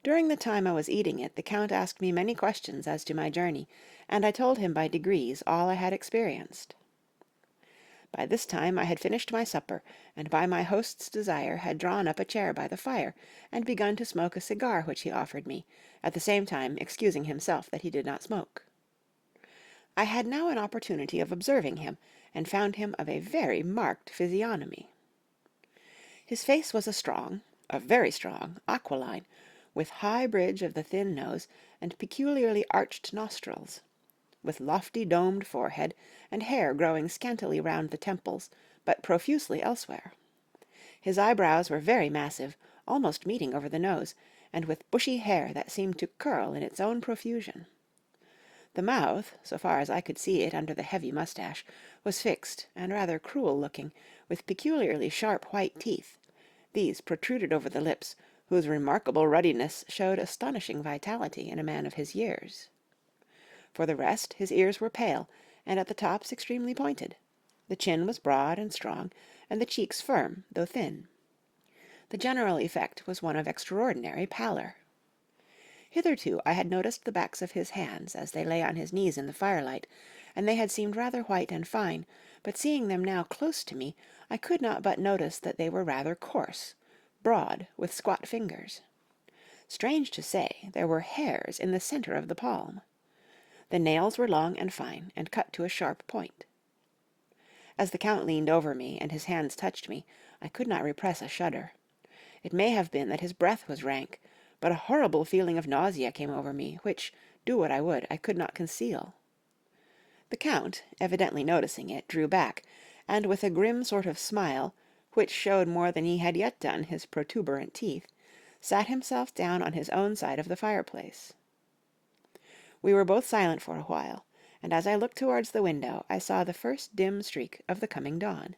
During the time I was eating it, the Count asked me many questions as to my journey, and I told him by degrees all I had experienced. By this time I had finished my supper, and by my host's desire had drawn up a chair by the fire, and begun to smoke a cigar which he offered me, at the same time excusing himself that he did not smoke. I had now an opportunity of observing him, and found him of a very marked physiognomy. His face was a very strong, aquiline, with high bridge of the thin nose and peculiarly arched nostrils, with lofty domed forehead, and hair growing scantily round the temples, but profusely elsewhere. His eyebrows were very massive, almost meeting over the nose, and with bushy hair that seemed to curl in its own profusion. The mouth, so far as I could see it under the heavy moustache, was fixed and rather cruel-looking, with peculiarly sharp white teeth. These protruded over the lips, whose remarkable ruddiness showed astonishing vitality in a man of his years. For the rest, his ears were pale, and at the tops extremely pointed. The chin was broad and strong, and the cheeks firm, though thin. The general effect was one of extraordinary pallor. Hitherto I had noticed the backs of his hands as they lay on his knees in the firelight, and they had seemed rather white and fine, but seeing them now close to me, I could not but notice that they were rather coarse, broad, with squat fingers. Strange to say, there were hairs in the centre of the palm. The nails were long and fine, and cut to a sharp point. As the Count leaned over me, and his hands touched me, I could not repress a shudder. It may have been that his breath was rank, but a horrible feeling of nausea came over me, which, do what I would, I could not conceal. The Count, evidently noticing it, drew back, and with a grim sort of smile, which showed more than he had yet done his protuberant teeth, sat himself down on his own side of the fireplace. We were both silent for a while, and as I looked towards the window I saw the first dim streak of the coming dawn.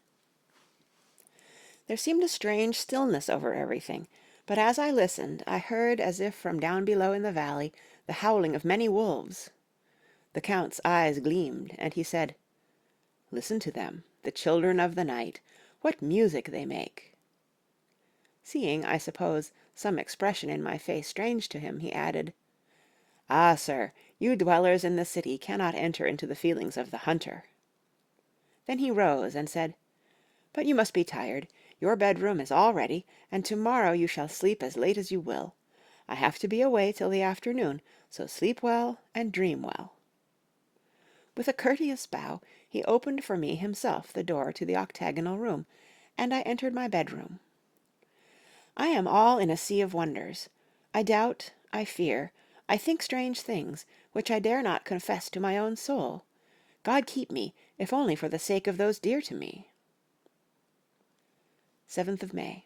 There seemed a strange stillness over everything, but as I listened I heard as if from down below in the valley the howling of many wolves. The Count's eyes gleamed, and he said, "Listen to them, the children of the night. What music they make!" Seeing, I suppose, some expression in my face strange to him, he added, "Ah, sir, you dwellers in the city cannot enter into the feelings of the hunter." Then he rose and said, "But you must be tired. Your bedroom is all ready, and tomorrow you shall sleep as late as you will. I have to be away till the afternoon, so sleep well and dream well." With a courteous bow, he opened for me himself the door to the octagonal room, and I entered my bedroom. I am all in a sea of wonders. I doubt, I fear, I think strange things, which I dare not confess to my own soul. God keep me, if only for the sake of those dear to me. 7th of May.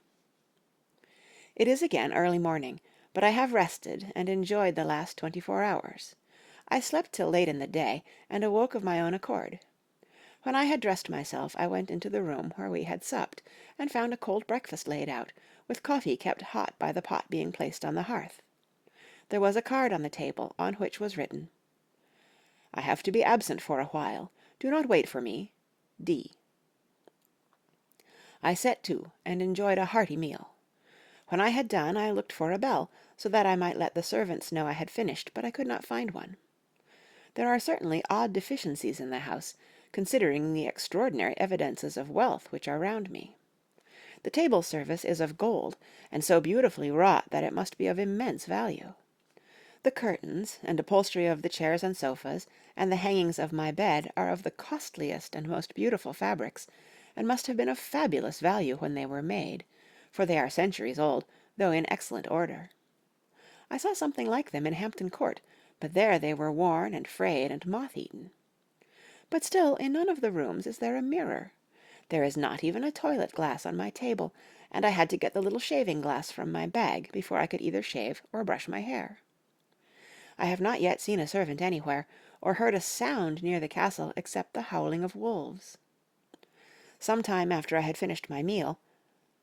It is again early morning, but I have rested and enjoyed the last 24 hours. I slept till late in the day, and awoke of my own accord. When I had dressed myself, I went into the room where we had supped, and found a cold breakfast laid out, with coffee kept hot by the pot being placed on the hearth. There was a card on the table, on which was written, "I have to be absent for a while. Do not wait for me. D." I set to, and enjoyed a hearty meal. When I had done, I looked for a bell, so that I might let the servants know I had finished, but I could not find one. There are certainly odd deficiencies in the house, considering the extraordinary evidences of wealth which are round me. The table service is of gold, and so beautifully wrought that it must be of immense value. The curtains and upholstery of the chairs and sofas, and the hangings of my bed are of the costliest and most beautiful fabrics, and must have been of fabulous value when they were made, for they are centuries old, though in excellent order. I saw something like them in Hampton Court, but there they were worn and frayed and moth-eaten. But still, in none of the rooms is there a mirror. There is not even a toilet glass on my table, and I had to get the little shaving glass from my bag before I could either shave or brush my hair. I have not yet seen a servant anywhere, or heard a sound near the castle except the howling of wolves. Some time after I had finished my meal,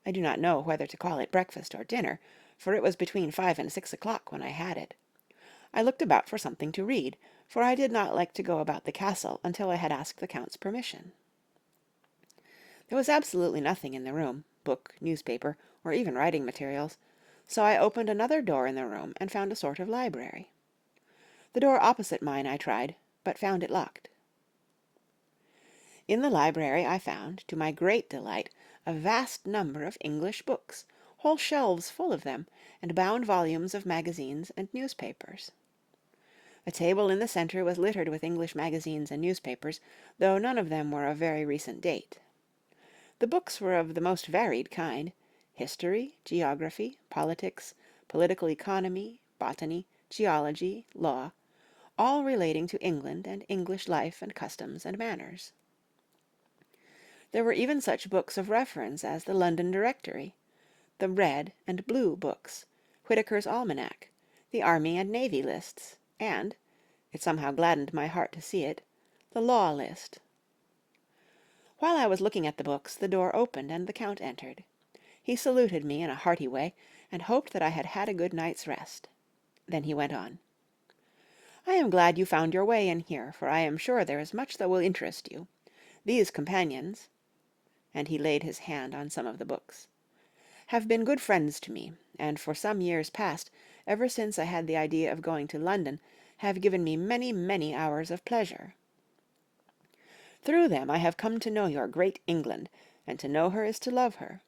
I do not know whether to call it breakfast or dinner, for it was between 5 and 6 o'clock when I had it, I looked about for something to read, for I did not like to go about the castle until I had asked the Count's permission. There was absolutely nothing in the room, book, newspaper, or even writing materials, so I opened another door in the room and found a sort of library. The door opposite mine I tried, but found it locked. In the library I found, to my great delight, a vast number of English books, whole shelves full of them, and bound volumes of magazines and newspapers. A table in the centre was littered with English magazines and newspapers, though none of them were of very recent date. The books were of the most varied kind: history, geography, politics, political economy, botany, geology, law, all relating to England and English life and customs and manners. There were even such books of reference as the London Directory, the Red and Blue books, Whitaker's Almanac, the Army and Navy lists, and, it somehow gladdened my heart to see it, the Law List. While I was looking at the books, the door opened and the Count entered. He saluted me in a hearty way, and hoped that I had had a good night's rest. Then he went on. "I am glad you found your way in here, for I am sure there is much that will interest you. These companions," and he laid his hand on some of the books, "have been good friends to me, and for some years past, ever since I had the idea of going to London, have given me many, many hours of pleasure. Through them I have come to know your great England, and to know her is to love her.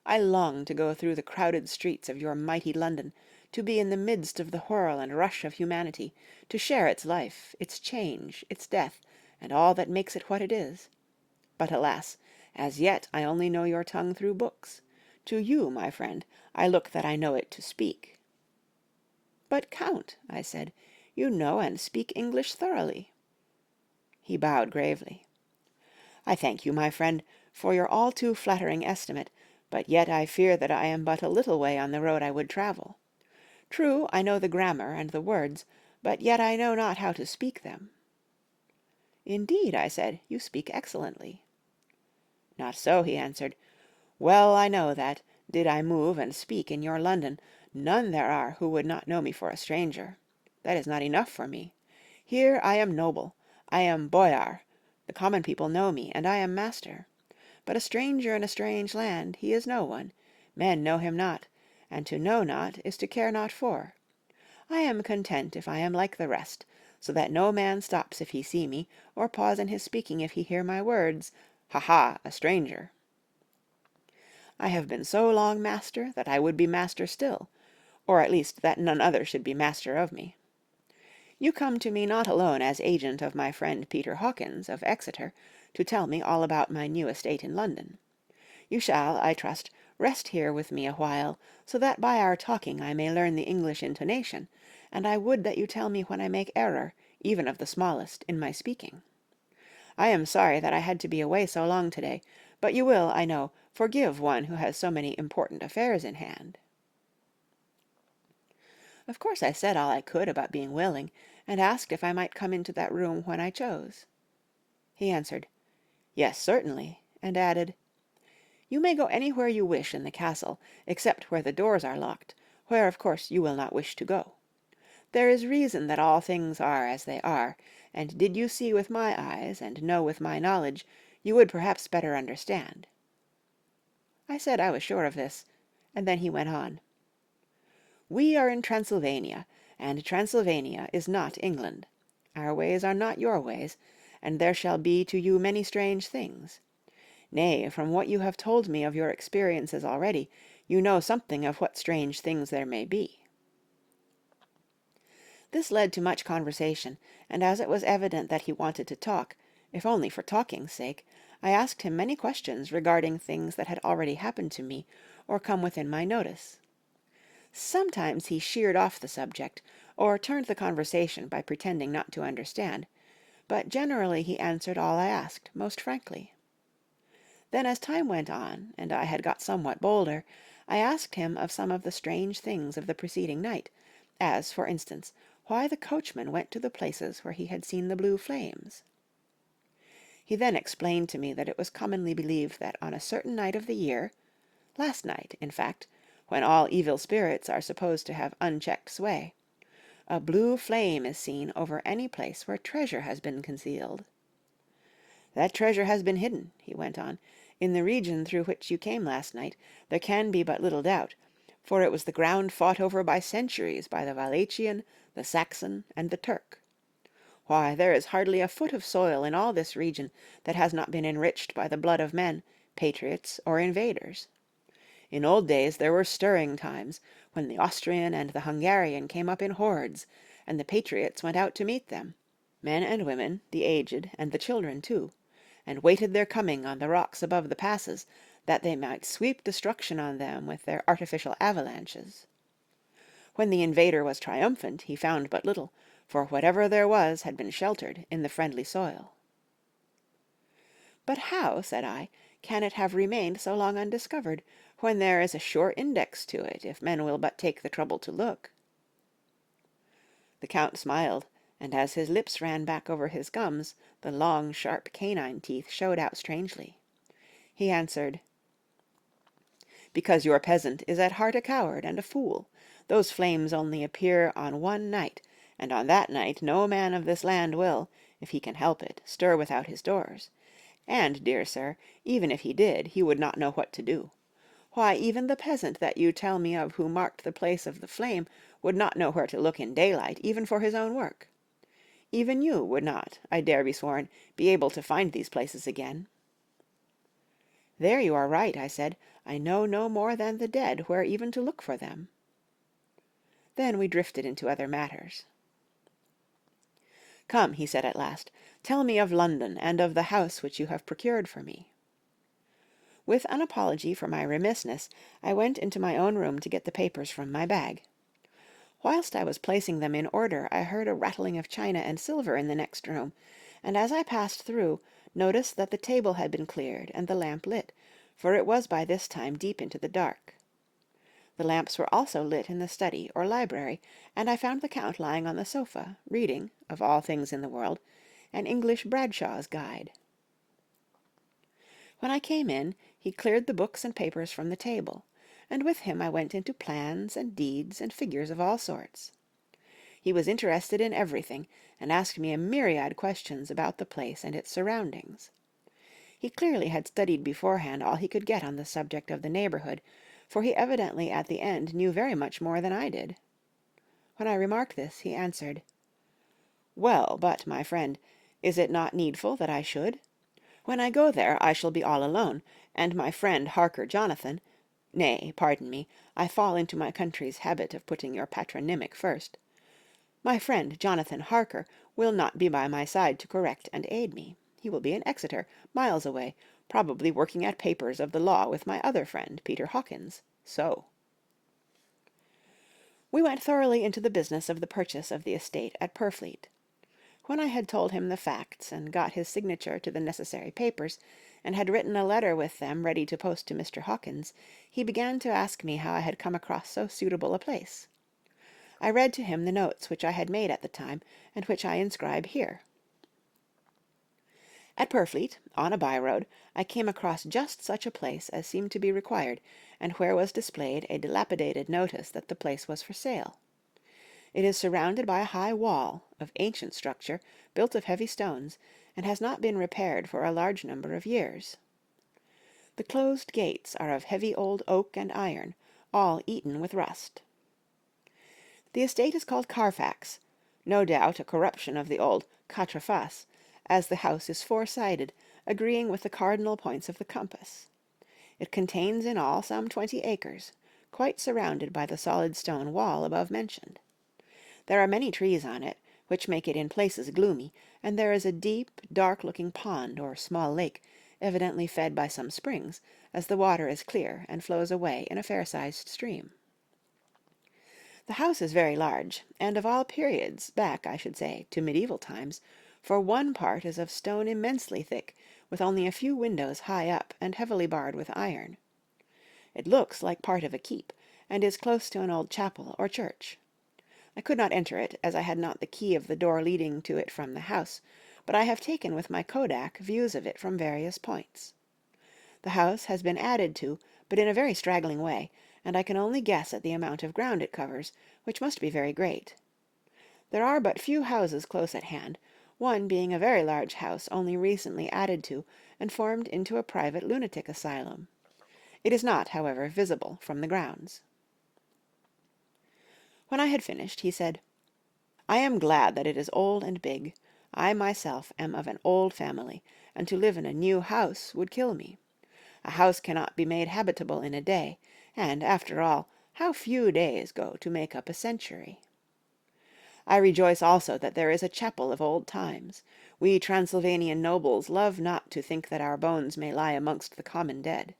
I long to go through the crowded streets of your mighty London, to be in the midst of the whirl and rush of humanity, to share its life, its change, its death, and all that makes it what it is. But alas, as yet I only know your tongue through books. To you, my friend, I look that I know it to speak." "But, Count," I said, "you know and speak English thoroughly." He bowed gravely. "I thank you, my friend, for your all too flattering estimate, but yet I fear that I am but a little way on the road I would travel. True, I know the grammar and the words, but yet I know not how to speak them." "Indeed," I said, "you speak excellently." "Not so," he answered. "Well I know that, did I move and speak in your London, none there are who would not know me for a stranger. That is not enough for me. Here I am noble, I am boyar, the common people know me, and I am master. But a stranger in a strange land, he is no one, men know him not, and to know not is to care not for. I am content if I am like the rest, so that no man stops if he see me, or pause in his speaking if he hear my words, Ha ha, a stranger. I have been so long master that I would be master still, or at least that none other should be master of me. You come to me not alone as agent of my friend Peter Hawkins, of Exeter, to tell me all about my new estate in London. You shall, I trust, rest here with me a while, so that by our talking I may learn the English intonation, and I would that you tell me when I make error, even of the smallest, in my speaking. I am sorry that I had to be away so long today, but you will, I know, forgive one who has so many important affairs in hand." Of course I said all I could about being willing, and asked if I might come into that room when I chose. He answered, "Yes, certainly," and added, "You may go anywhere you wish in the castle, except where the doors are locked, where of course you will not wish to go. There is reason that all things are as they are, and did you see with my eyes and know with my knowledge, you would perhaps better understand." I said I was sure of this, and then he went on. "We are in Transylvania, and Transylvania is not England. Our ways are not your ways, and there shall be to you many strange things. Nay, from what you have told me of your experiences already, you know something of what strange things there may be." This led to much conversation, and as it was evident that he wanted to talk, if only for talking's sake, I asked him many questions regarding things that had already happened to me or come within my notice. Sometimes he sheered off the subject, or turned the conversation by pretending not to understand, but generally he answered all I asked most frankly. Then as time went on, and I had got somewhat bolder, I asked him of some of the strange things of the preceding night, as, for instance, why the coachman went to the places where he had seen the blue flames. He then explained to me that it was commonly believed that on a certain night of the year, last night, in fact, when all evil spirits are supposed to have unchecked sway, a blue flame is seen over any place where treasure has been concealed. "That treasure has been hidden," he went on. "In the region through which you came last night, there can be but little doubt, for it was the ground fought over by centuries by the Wallachian, the Saxon, and the Turk. Why, there is hardly a foot of soil in all this region that has not been enriched by the blood of men, patriots or invaders. In old days there were stirring times, when the Austrian and the Hungarian came up in hordes, and the patriots went out to meet them, men and women, the aged, and the children too, and waited their coming on the rocks above the passes, that they might sweep destruction on them with their artificial avalanches. When the invader was triumphant, he found but little, for whatever there was had been sheltered in the friendly soil." "But how," said I, "can it have remained so long undiscovered, when there is a sure index to it, if men will but take the trouble to look?" The Count smiled, and as his lips ran back over his gums, the long, sharp canine teeth showed out strangely. He answered, "Because your peasant is at heart a coward and a fool. Those flames only appear on one night, and on that night no man of this land will, if he can help it, stir without his doors. And, dear sir, even if he did, he would not know what to do. Why, even the peasant that you tell me of who marked the place of the flame would not know where to look in daylight, even for his own work. Even you would not, I dare be sworn, be able to find these places again." "There you are right," I said. "I know no more than the dead where even to look for them." Then we drifted into other matters. "Come," he said at last, "tell me of London and of the house which you have procured for me." With an apology for my remissness, I went into my own room to get the papers from my bag. Whilst I was placing them in order, I heard a rattling of china and silver in the next room, and as I passed through, noticed that the table had been cleared and the lamp lit, for it was by this time deep into the dark. The lamps were also lit in the study or library, and I found the Count lying on the sofa, reading, of all things in the world, an English Bradshaw's Guide. When I came in, he cleared the books and papers from the table, and with him I went into plans and deeds and figures of all sorts. He was interested in everything, and asked me a myriad questions about the place and its surroundings. He clearly had studied beforehand all he could get on the subject of the neighbourhood, for he evidently at the end knew very much more than I did. When I remarked this, he answered, "Well, but, my friend, is it not needful that I should? When I go there I shall be all alone, and my friend Harker Jonathan—nay, pardon me, I fall into my country's habit of putting your patronymic first—my friend Jonathan Harker will not be by my side to correct and aid me. He will be in Exeter, miles away, probably working at papers of the law with my other friend, Peter Hawkins. So." We went thoroughly into the business of the purchase of the estate at Purfleet. When I had told him the facts, and got his signature to the necessary papers, and had written a letter with them ready to post to Mr. Hawkins, he began to ask me how I had come across so suitable a place. I read to him the notes which I had made at the time, and which I inscribe here. At Purfleet, on a by-road, I came across just such a place as seemed to be required, and where was displayed a dilapidated notice that the place was for sale. It is surrounded by a high wall, of ancient structure, built of heavy stones, and has not been repaired for a large number of years. The closed gates are of heavy old oak and iron, all eaten with rust. The estate is called Carfax, no doubt a corruption of the old quatre faces, as the house is four-sided, agreeing with the cardinal points of the compass. It contains in all some 20 acres, quite surrounded by the solid stone wall above mentioned. There are many trees on it, which make it in places gloomy, and there is a deep, dark-looking pond or small lake, evidently fed by some springs, as the water is clear and flows away in a fair-sized stream. The house is very large, and of all periods, back, I should say, to medieval times, for one part is of stone immensely thick, with only a few windows high up and heavily barred with iron. It looks like part of a keep, and is close to an old chapel or church. I could not enter it, as I had not the key of the door leading to it from the house, but I have taken with my kodak views of it from various points. The house has been added to, but in a very straggling way, and I can only guess at the amount of ground it covers, which must be very great. There are but few houses close at hand, one being a very large house only recently added to and formed into a private lunatic asylum. It is not, however, visible from the grounds. When I had finished, he said, "I am glad that it is old and big. I myself am of an old family, and to live in a new house would kill me. A house cannot be made habitable in a day, and, after all, how few days go to make up a century. I rejoice also that there is a chapel of old times. We Transylvanian nobles love not to think that our bones may lie amongst the common dead.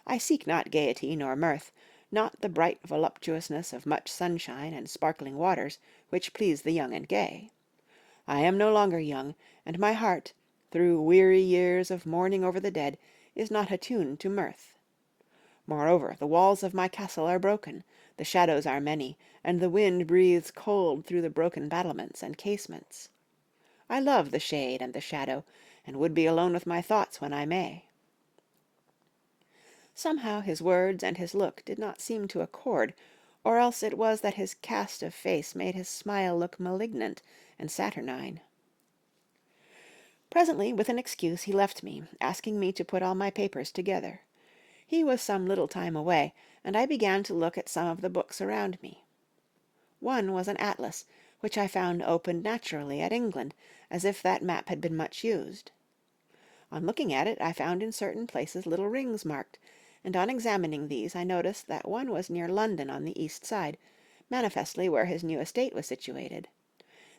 I seek not gaiety nor mirth, not the bright voluptuousness of much sunshine and sparkling waters, which please the young and gay. I am no longer young, and my heart, through weary years of mourning over the dead, is not attuned to mirth. Moreover, the walls of my castle are broken, the shadows are many, and the wind breathes cold through the broken battlements and casements. I love the shade and the shadow, and would be alone with my thoughts when I may." Somehow his words and his look did not seem to accord, or else it was that his cast of face made his smile look malignant and saturnine. Presently, with an excuse, he left me, asking me to put all my papers together. He was some little time away, and I began to look at some of the books around me. One was an atlas, which I found opened naturally at England, as if that map had been much used. On looking at it, I found in certain places little rings marked, and on examining these I noticed that one was near London on the east side, manifestly where his new estate was situated.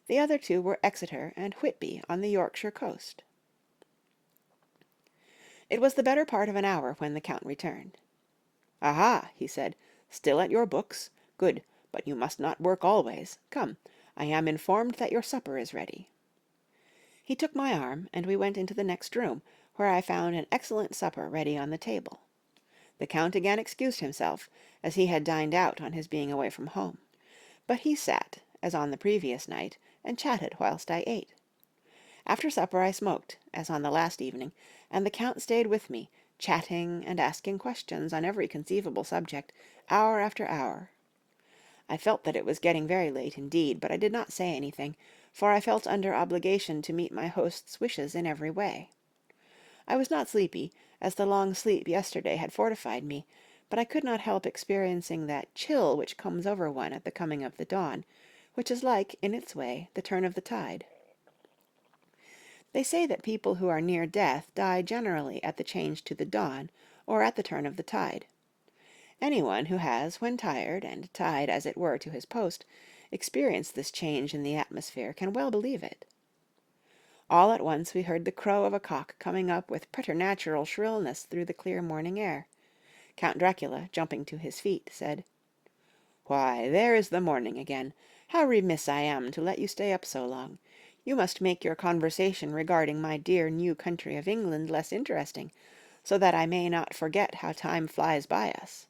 The other two were Exeter and Whitby on the Yorkshire coast. It was the better part of an hour when the Count returned. "Aha!" he said, "still at your books? Good, but you must not work always. Come, I am informed that your supper is ready." He took my arm, and we went into the next room, where I found an excellent supper ready on the table. The Count again excused himself, as he had dined out on his being away from home. But he sat, as on the previous night, and chatted whilst I ate. After supper I smoked, as on the last evening, and the Count stayed with me, chatting and asking questions on every conceivable subject, hour after hour. I felt that it was getting very late indeed, but I did not say anything, for I felt under obligation to meet my host's wishes in every way. I was not sleepy, as the long sleep yesterday had fortified me, but I could not help experiencing that chill which comes over one at the coming of the dawn, which is like, in its way, the turn of the tide. They say that people who are near death die generally at the change to the dawn, or at the turn of the tide. Anyone who has, when tired, and tied as it were to his post, experienced this change in the atmosphere can well believe it. All at once we heard the crow of a cock coming up with preternatural shrillness through the clear morning air. Count Dracula, jumping to his feet, said, "Why, there is the morning again. How remiss I am to let you stay up so long. You must make your conversation regarding my dear new country of England less interesting, so that I may not forget how time flies by us."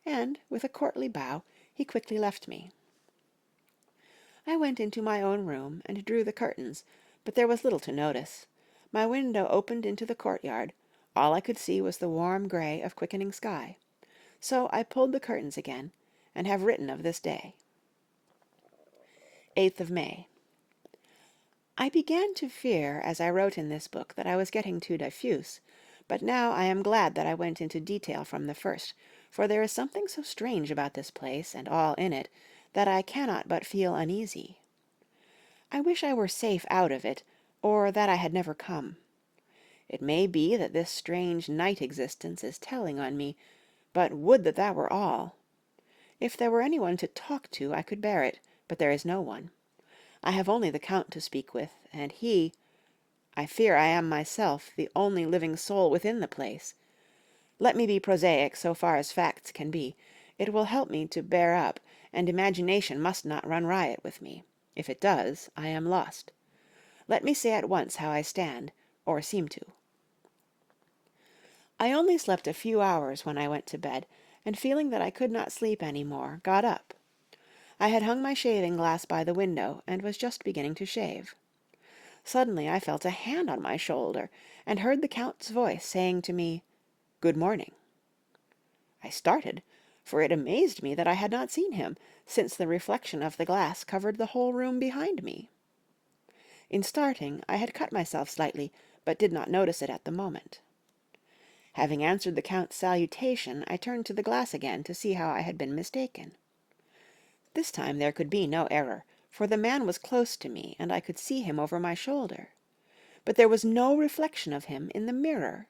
And, with a courtly bow, he quickly left me. I went into my own room and drew the curtains, but there was little to notice. My window opened into the courtyard. All I could see was the warm grey of quickening sky. So I pulled the curtains again, and have written of this day. 8th of May. I began to fear as I wrote in this book that I was getting too diffuse, but now I am glad that I went into detail from the first, for there is something so strange about this place and all in it that I cannot but feel uneasy. I wish I were safe out of it, or that I had never come. It may be that this strange night existence is telling on me, but would that that were all. If there were anyone to talk to, I could bear it, but there is no one. I have only the Count to speak with, and I fear I am myself the only living soul within the place. Let me be prosaic so far as facts can be. It will help me to bear up, and imagination must not run riot with me. If it does, I am lost. Let me say at once how I stand, or seem to. I only slept a few hours when I went to bed, and feeling that I could not sleep any more, got up. I had hung my shaving-glass by the window, and was just beginning to shave. Suddenly I felt a hand on my shoulder, and heard the Count's voice saying to me, "Good morning." I started, for it amazed me that I had not seen him, since the reflection of the glass covered the whole room behind me. In starting, I had cut myself slightly, but did not notice it at the moment. Having answered the Count's salutation, I turned to the glass again to see how I had been mistaken. This time there could be no error, for the man was close to me, and I could see him over my shoulder. But there was no reflection of him in the mirror.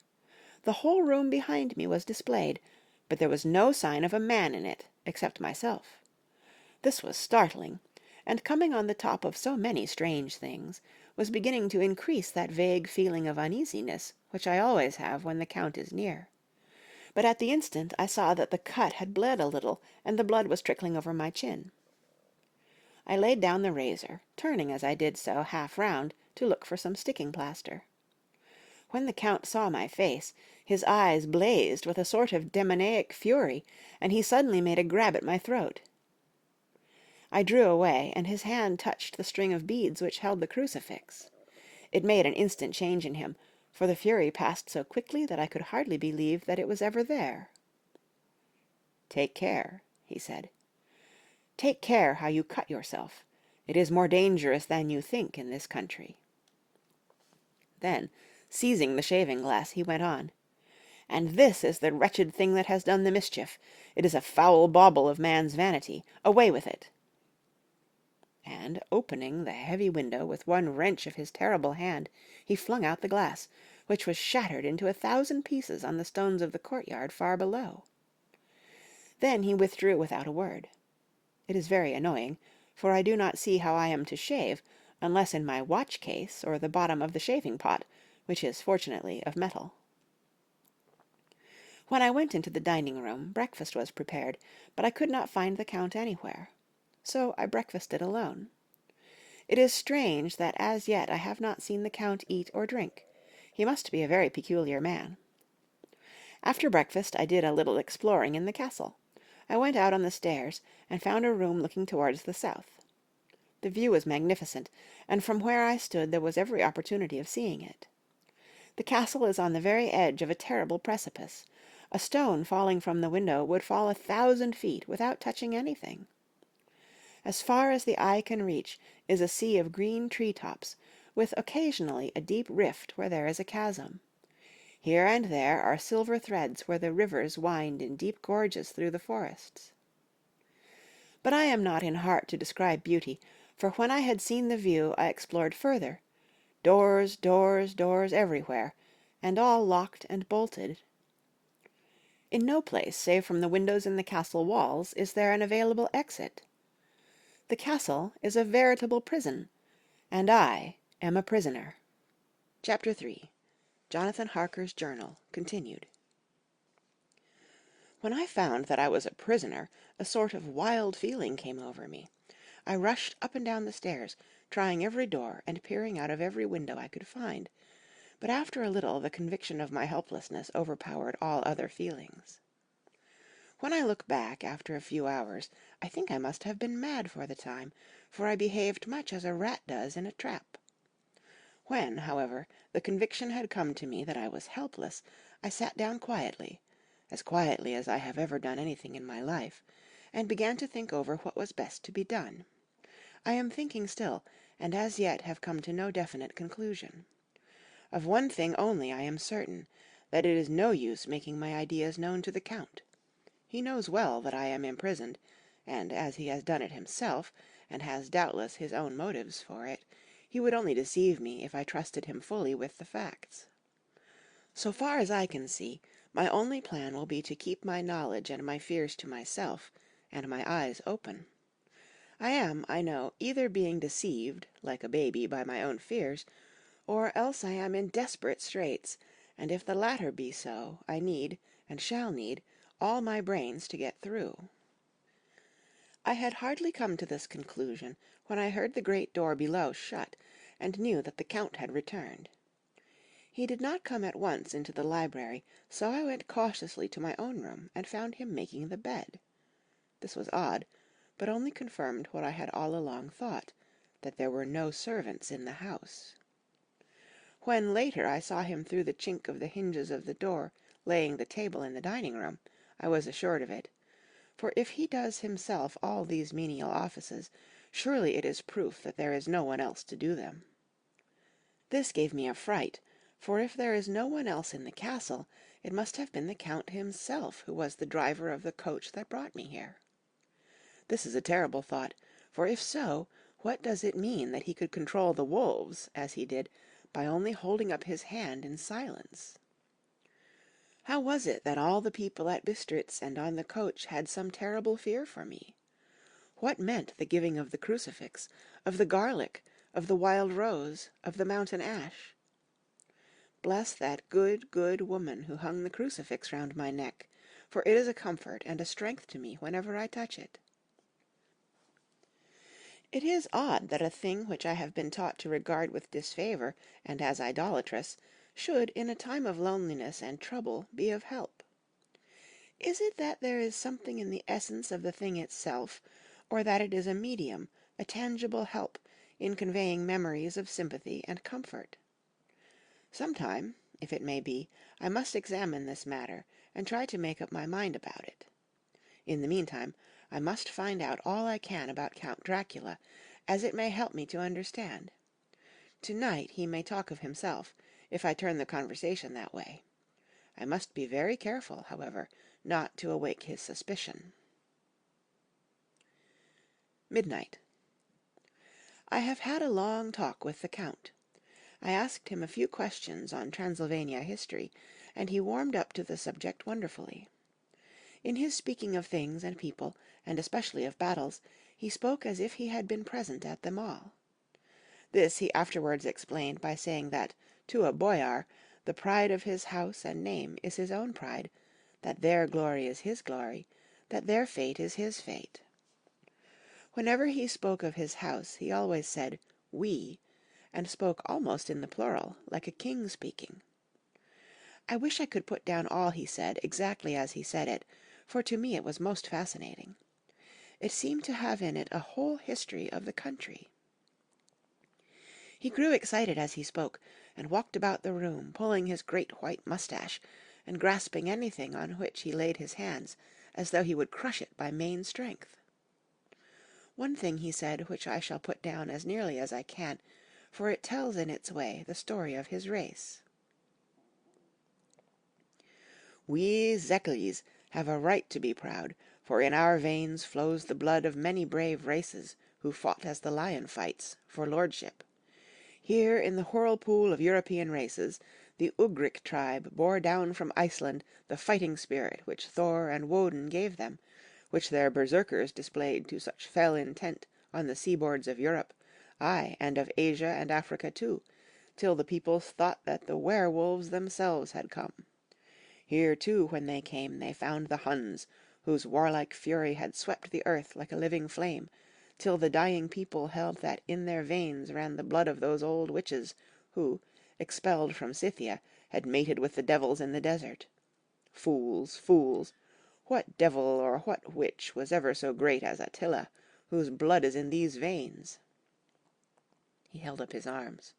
The whole room behind me was displayed, but there was no sign of a man in it, except myself. This was startling, and coming on the top of so many strange things, was beginning to increase that vague feeling of uneasiness which I always have when the Count is near. But at the instant I saw that the cut had bled a little, and the blood was trickling over my chin. I laid down the razor, turning as I did so half round to look for some sticking plaster. When the Count saw my face, his eyes blazed with a sort of demoniac fury, and he suddenly made a grab at my throat. I drew away, and his hand touched the string of beads which held the crucifix. It made an instant change in him, for the fury passed so quickly that I could hardly believe that it was ever there. "Take care," he said. "Take care how you cut yourself. It is more dangerous than you think in this country." Then, seizing the shaving-glass, he went on, "And this is the wretched thing that has done the mischief. It is a foul bauble of man's vanity. Away with it!" And, opening the heavy window with one wrench of his terrible hand, he flung out the glass, which was shattered into 1,000 pieces on the stones of the courtyard far below. Then he withdrew without a word. It is very annoying, for I do not see how I am to shave, unless in my watch-case or the bottom of the shaving-pot, which is fortunately of metal. When I went into the dining-room, breakfast was prepared, but I could not find the Count anywhere. So I breakfasted alone. It is strange that as yet I have not seen the Count eat or drink. He must be a very peculiar man. After breakfast I did a little exploring in the castle. I went out on the stairs, and found a room looking towards the south. The view was magnificent, and from where I stood there was every opportunity of seeing it. The castle is on the very edge of a terrible precipice. A stone falling from the window would fall 1,000 feet without touching anything. As far as the eye can reach is a sea of green tree-tops, with occasionally a deep rift where there is a chasm. Here and there are silver threads where the rivers wind in deep gorges through the forests. But I am not in heart to describe beauty, for when I had seen the view I explored further. Doors, doors, doors everywhere, and all locked and bolted. In no place, save from the windows in the castle walls, is there an available exit. The castle is a veritable prison, and I am a prisoner. Chapter 3. Jonathan Harker's Journal, continued. When I found that I was a prisoner, a sort of wild feeling came over me. I rushed up and down the stairs, trying every door and peering out of every window I could find, but after a little the conviction of my helplessness overpowered all other feelings. When I look back after a few hours, I think I must have been mad for the time, for I behaved much as a rat does in a trap. When, however, the conviction had come to me that I was helpless, I sat down quietly, as quietly as I have ever done anything in my life, and began to think over what was best to be done. I am thinking still, and as yet have come to no definite conclusion. Of one thing only I am certain, that it is no use making my ideas known to the Count. He knows well that I am imprisoned, and as he has done it himself, and has doubtless his own motives for it, he would only deceive me if I trusted him fully with the facts. So far as I can see, my only plan will be to keep my knowledge and my fears to myself, and my eyes open. I am, I know, either being deceived, like a baby, by my own fears, or else I am in desperate straits, and if the latter be so, I need, and shall need, all my brains to get through. I had hardly come to this conclusion when I heard the great door below shut, and knew that the Count had returned. He did not come at once into the library, so I went cautiously to my own room and found him making the bed. This was odd, but only confirmed what I had all along thought, that there were no servants in the house. When later I saw him through the chink of the hinges of the door laying the table in the dining room, I was assured of it, for if he does himself all these menial offices, surely it is proof that there is no one else to do them. This gave me a fright, for if there is no one else in the castle, it must have been the Count himself who was the driver of the coach that brought me here. This is a terrible thought, for if so, what does it mean that he could control the wolves, as he did, by only holding up his hand in silence? How was it that all the people at Bistritz and on the coach had some terrible fear for me? What meant the giving of the crucifix, of the garlic, of the wild rose, of the mountain ash? Bless that good, good woman who hung the crucifix round my neck, for it is a comfort and a strength to me whenever I touch it. It is odd that a thing which I have been taught to regard with disfavor and as idolatrous should in a time of loneliness and trouble be of help. Is it that there is something in the essence of the thing itself, or that it is a medium, a tangible help, in conveying memories of sympathy and comfort? Sometime, if it may be, I must examine this matter, and try to make up my mind about it. In the meantime, I must find out all I can about Count Dracula, as it may help me to understand. To-night he may talk of himself, if I turn the conversation that way. I must be very careful, however, not to awake his suspicion. Midnight. I have had a long talk with the Count. I asked him a few questions on Transylvania history, and he warmed up to the subject wonderfully. In his speaking of things and people, and especially of battles, he spoke as if he had been present at them all. This he afterwards explained by saying that, to a boyar, the pride of his house and name is his own pride, that their glory is his glory, that their fate is his fate. Whenever he spoke of his house, he always said "we," and spoke almost in the plural, like a king speaking. I wish I could put down all he said exactly as he said it, for to me it was most fascinating. It seemed to have in it a whole history of the country. He grew excited as he spoke, and walked about the room, pulling his great white mustache, and grasping anything on which he laid his hands, as though he would crush it by main strength. One thing he said which I shall put down as nearly as I can, for it tells in its way the story of his race. We Szekelyes have a right to be proud, for in our veins flows the blood of many brave races who fought as the lion fights, for lordship. Here in the whirlpool of European races, the Ugric tribe bore down from Iceland the fighting spirit which Thor and Woden gave them, which their berserkers displayed to such fell intent on the seaboards of Europe, aye, and of Asia and Africa too, till the peoples thought that the were-wolves themselves had come. Here too, when they came, they found the Huns, whose warlike fury had swept the earth like a living flame, till the dying people held that in their veins ran the blood of those old witches, who, expelled from Scythia, had mated with the devils in the desert. Fools, fools! What devil or what witch was ever so great as Attila, whose blood is in these veins? He held up his arms.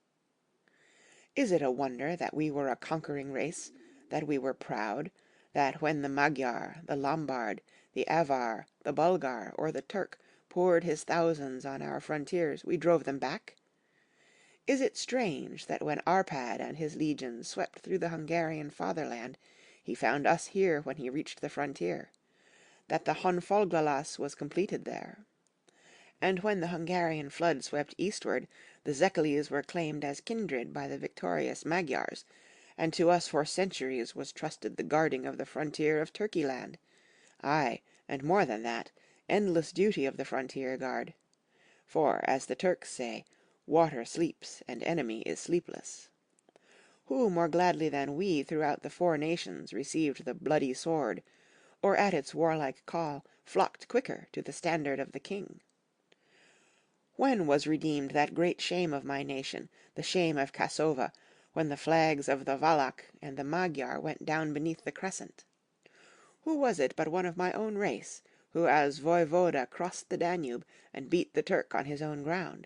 Is it a wonder that we were a conquering race, that we were proud, that when the Magyar, the Lombard, the Avar, the Bulgar, or the Turk poured his thousands on our frontiers, we drove them back? Is it strange that when Arpad and his legions swept through the Hungarian fatherland, he found us here when he reached the frontier? that the Honfoglalas was completed there. And when the Hungarian flood swept eastward, the Zekkelies were claimed as kindred by the victorious Magyars, and to us for centuries was trusted the guarding of the frontier of Turkeyland. Aye, and more than that, endless duty of the frontier guard. For, as the Turks say, water sleeps, and enemy is sleepless. Who more gladly than we throughout the four nations received the bloody sword, or at its warlike call flocked quicker to the standard of the king? When was redeemed that great shame of my nation, the shame of Cassova, when the flags of the Wallach and the Magyar went down beneath the crescent? Who was it but one of my own race, who as voivoda crossed the Danube and beat the Turk on his own ground?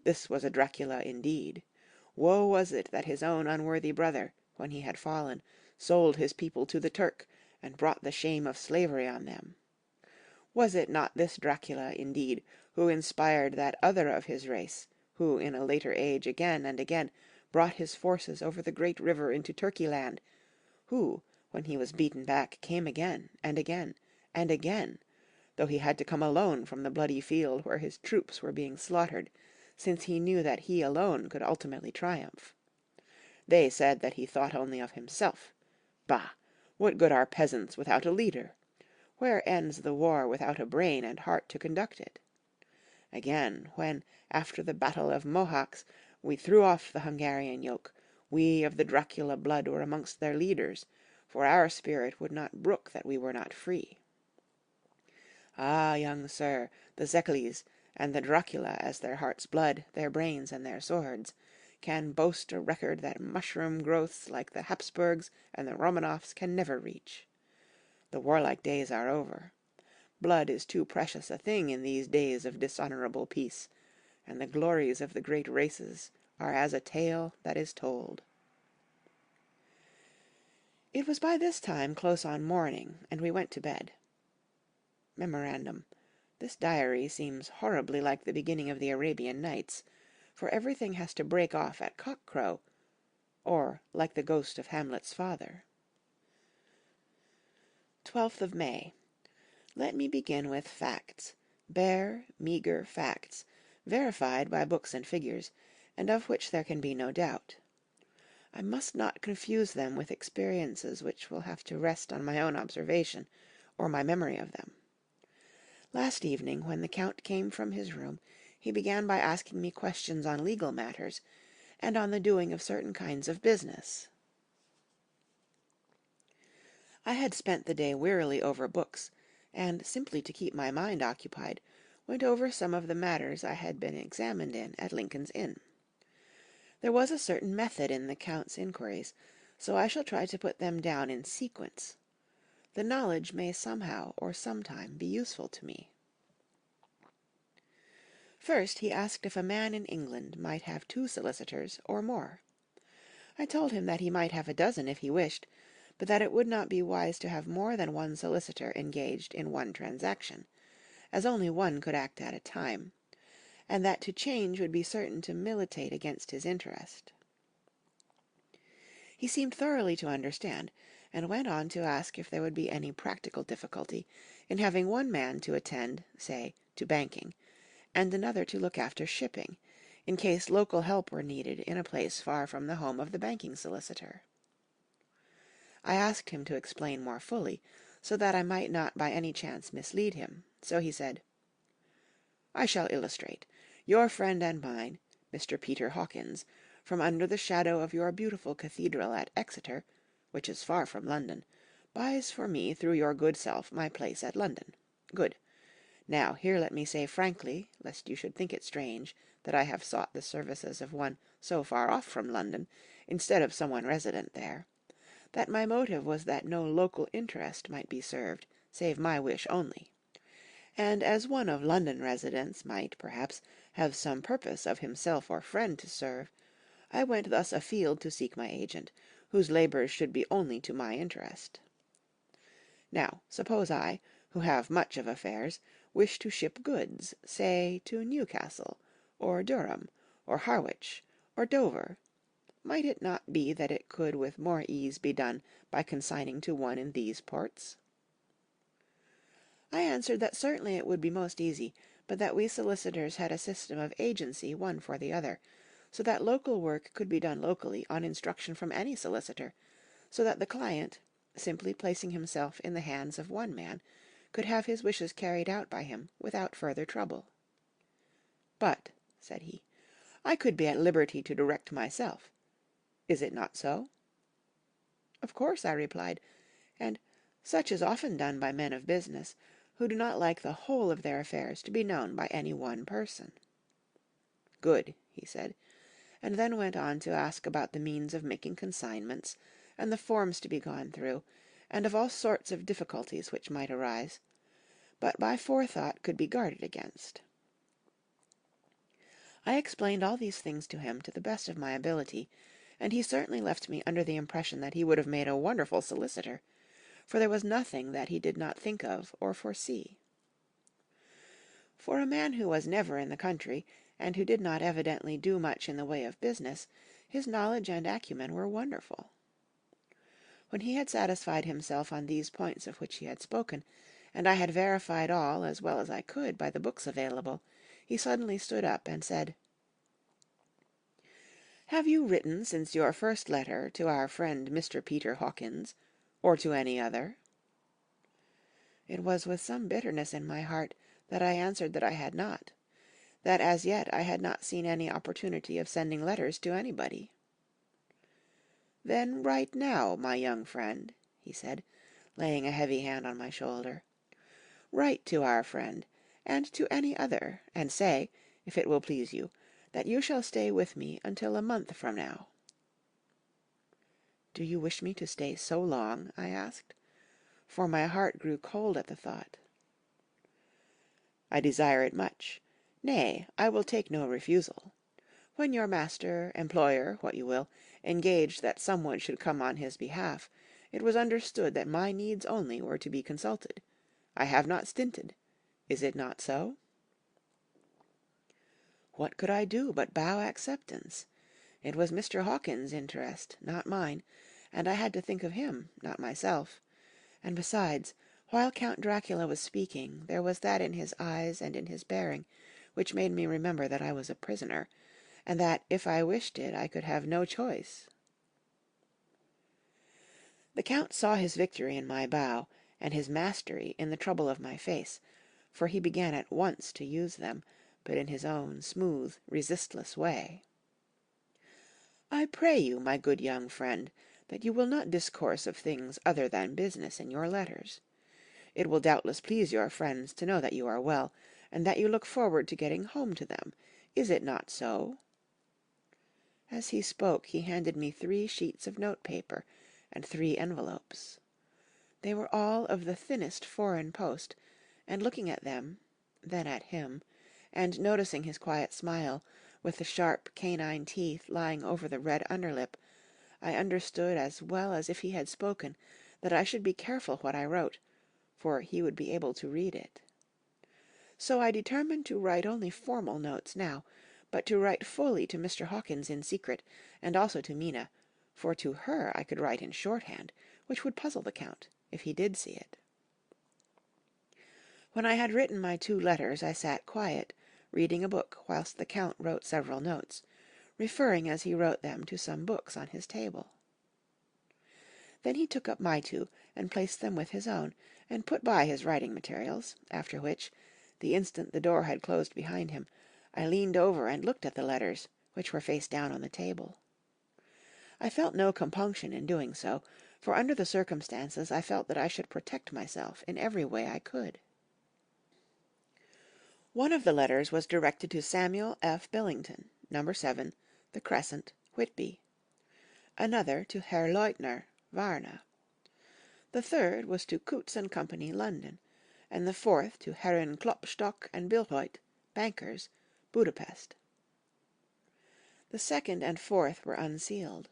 This was a Dracula indeed. Woe was it that his own unworthy brother, when he had fallen, sold his people to the Turk, and brought the shame of slavery on them. Was it not this Dracula, indeed, who inspired that other of his race, who in a later age again and again brought his forces over the great river into Turkeyland, who, when he was beaten back, came again, and again, and again, though he had to come alone from the bloody field where his troops were being slaughtered, since he knew that he alone could ultimately triumph. They said that he thought only of himself. Bah! What good are peasants without a leader? Where ends the war without a brain and heart to conduct it? Again, when, after the battle of Mohacs, we threw off the Hungarian yoke, we of the Dracula blood were amongst their leaders, for our spirit would not brook that we were not free. Ah, young sir, the Zekkelies, and the Dracula as their heart's blood, their brains, and their swords, can boast a record that mushroom growths like the Habsburgs and the Romanoffs can never reach. The warlike days are over. Blood is too precious a thing in these days of dishonorable peace, and the glories of the great races are as a tale that is told. It was by this time close on morning, and we went to bed. Memorandum. This diary seems horribly like the beginning of the Arabian Nights, for everything has to break off at cock-crow, or like the ghost of Hamlet's father. 12th of May. Let me begin with facts, bare, meagre facts, verified by books and figures, and of which there can be no doubt. I must not confuse them with experiences which will have to rest on my own observation, or my memory of them. Last evening, when the Count came from his room, he began by asking me questions on legal matters, and on the doing of certain kinds of business. I had spent the day wearily over books, and, simply to keep my mind occupied, went over some of the matters I had been examined in at Lincoln's Inn. There was a certain method in the Count's inquiries, so I shall try to put them down in sequence. The knowledge may somehow or sometime be useful to me. First, he asked if a man in England might have 2 solicitors or more. I told him that he might have a dozen if he wished, but that it would not be wise to have more than one solicitor engaged in one transaction, as only one could act at a time, and that to change would be certain to militate against his interest. He seemed thoroughly to understand, and went on to ask if there would be any practical difficulty in having one man to attend, say, to banking, and another to look after shipping, in case local help were needed in a place far from the home of the banking solicitor. I asked him to explain more fully, so that I might not by any chance mislead him, so he said, "I shall illustrate. Your friend and mine, Mr. Peter Hawkins, from under the shadow of your beautiful cathedral at Exeter, which is far from London, buys for me through your good self my place at London. Good. Now here let me say frankly, lest you should think it strange that I have sought the services of one so far off from London, instead of someone resident there, that my motive was that no local interest might be served, save my wish only. And as one of London residents might, perhaps, have some purpose of himself or friend to serve, I went thus afield to seek my agent, whose labours should be only to my interest. Now, suppose I, who have much of affairs, wish to ship goods, say, to Newcastle, or Durham, or Harwich, or Dover, might it not be that it could with more ease be done by consigning to one in these ports? I answered that certainly it would be most easy, but that we solicitors had a system of agency one for the other, so that local work could be done locally on instruction from any solicitor, so that the client, simply placing himself in the hands of one man, could have his wishes carried out by him without further trouble. "But," said he, "I could be at liberty to direct myself. Is it not so?" "Of course," I replied, and such is often done by men of business, who do not like the whole of their affairs to be known by any one person. "Good," he said, and then went on to ask about the means of making consignments, and the forms to be gone through, and of all sorts of difficulties which might arise, but by forethought could be guarded against. I explained all these things to him to the best of my ability, and he certainly left me under the impression that he would have made a wonderful solicitor, for there was nothing that he did not think of or foresee. For a man who was never in the country, and who did not evidently do much in the way of business, his knowledge and acumen were wonderful. When he had satisfied himself on these points of which he had spoken, and I had verified all as well as I could by the books available, he suddenly stood up and said, "Have you written since your first letter to our friend Mr. Peter Hawkins, or to any other?" It was with some bitterness in my heart that I answered that I had not, that as yet I had not seen any opportunity of sending letters to anybody. "Then write now, my young friend," he said, laying a heavy hand on my shoulder. "Write to our friend, and to any other, and say, if it will please you, that you shall stay with me until a month from now." "Do you wish me to stay so long?" I asked, for my heart grew cold at the thought. "I desire it much. Nay, I will take no refusal. When your master, employer, what you will, engaged that someone should come on his behalf, it was understood that my needs only were to be consulted. I have not stinted. Is it not so?" What could I do but bow acceptance? It was Mr. Hawkins' interest, not mine, and I had to think of him, not myself. And besides, while Count Dracula was speaking, there was that in his eyes and in his bearing which made me remember that I was a prisoner, and that if I wished it I could have no choice. The Count saw his victory in my bow, and his mastery in the trouble of my face, for he began at once to use them, but in his own smooth, resistless way. "I pray you, my good young friend, that you will not discourse of things other than business in your letters. It will doubtless please your friends to know that you are well, and that you look forward to getting home to them. Is it not so?" As he spoke he handed me 3 sheets of note-paper and 3 envelopes. They were all of the thinnest foreign post, and looking at them, then at him, and noticing his quiet smile, with the sharp canine teeth lying over the red underlip, I understood as well as if he had spoken that I should be careful what I wrote, for he would be able to read it. So I determined to write only formal notes now, but to write fully to Mr. Hawkins in secret, and also to Mina, for to her I could write in shorthand, which would puzzle the Count, if he did see it. When I had written my 2 letters I sat quiet, reading a book whilst the Count wrote several notes, referring as he wrote them to some books on his table. Then he took up my 2 and placed them with his own, and put by his writing materials, after which, the instant the door had closed behind him, I leaned over and looked at the letters, which were face down on the table. I felt no compunction in doing so, for under the circumstances I felt that I should protect myself in every way I could. One of the letters was directed to Samuel F. Billington, No. 7, The Crescent, Whitby. Another to Herr Leutner, Varna. The third was to Coutts and Company, London, and the fourth to Herren Klopstock and Bilhoit, bankers, Budapest. The second and fourth were unsealed.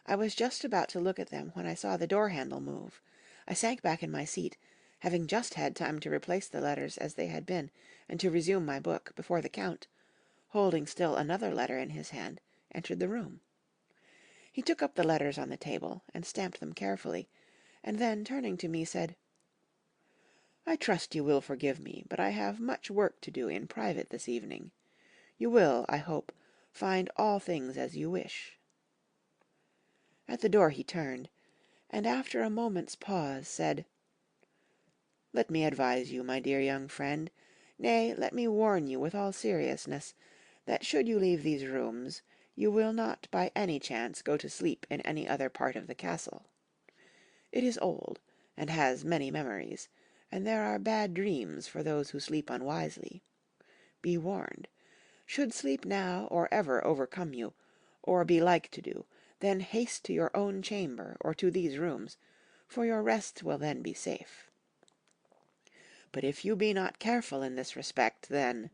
I was just about to look at them when I saw the door-handle move. I sank back in my seat, having just had time to replace the letters as they had been, and to resume my book, before the Count, holding still another letter in his hand, entered the room. He took up the letters on the table, and stamped them carefully, and then, turning to me, said, I trust you will forgive me, but I have much work to do in private this evening. You will, I hope, find all things as you wish." At the door he turned, and after a moment's pause said, "Let me advise you, my dear young friend, nay, let me warn you with all seriousness, that should you leave these rooms, you will not by any chance go to sleep in any other part of the castle. It is old, and has many memories, and there are bad dreams for those who sleep unwisely. Be warned. Should sleep now or ever overcome you, or be like to do, then haste to your own chamber or to these rooms, for your rest will then be safe. But if you be not careful in this respect, then—"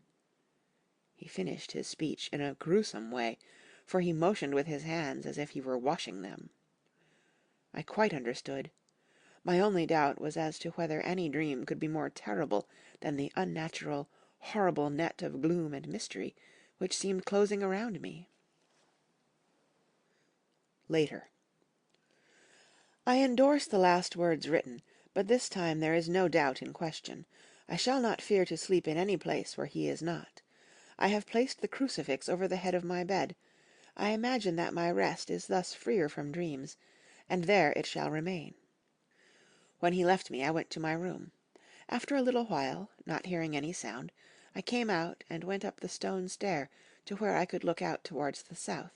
He finished his speech in a gruesome way, for he motioned with his hands as if he were washing them. I quite understood. My only doubt was as to whether any dream could be more terrible than the unnatural, horrible net of gloom and mystery which seemed closing around me. Later. I endorse the last words written, but this time there is no doubt in question. I shall not fear to sleep in any place where he is not. I have placed the crucifix over the head of my bed. I imagine that my rest is thus freer from dreams, and there it shall remain. When he left me, I went to my room. After a little while, not hearing any sound, I came out and went up the stone stair to where I could look out towards the south.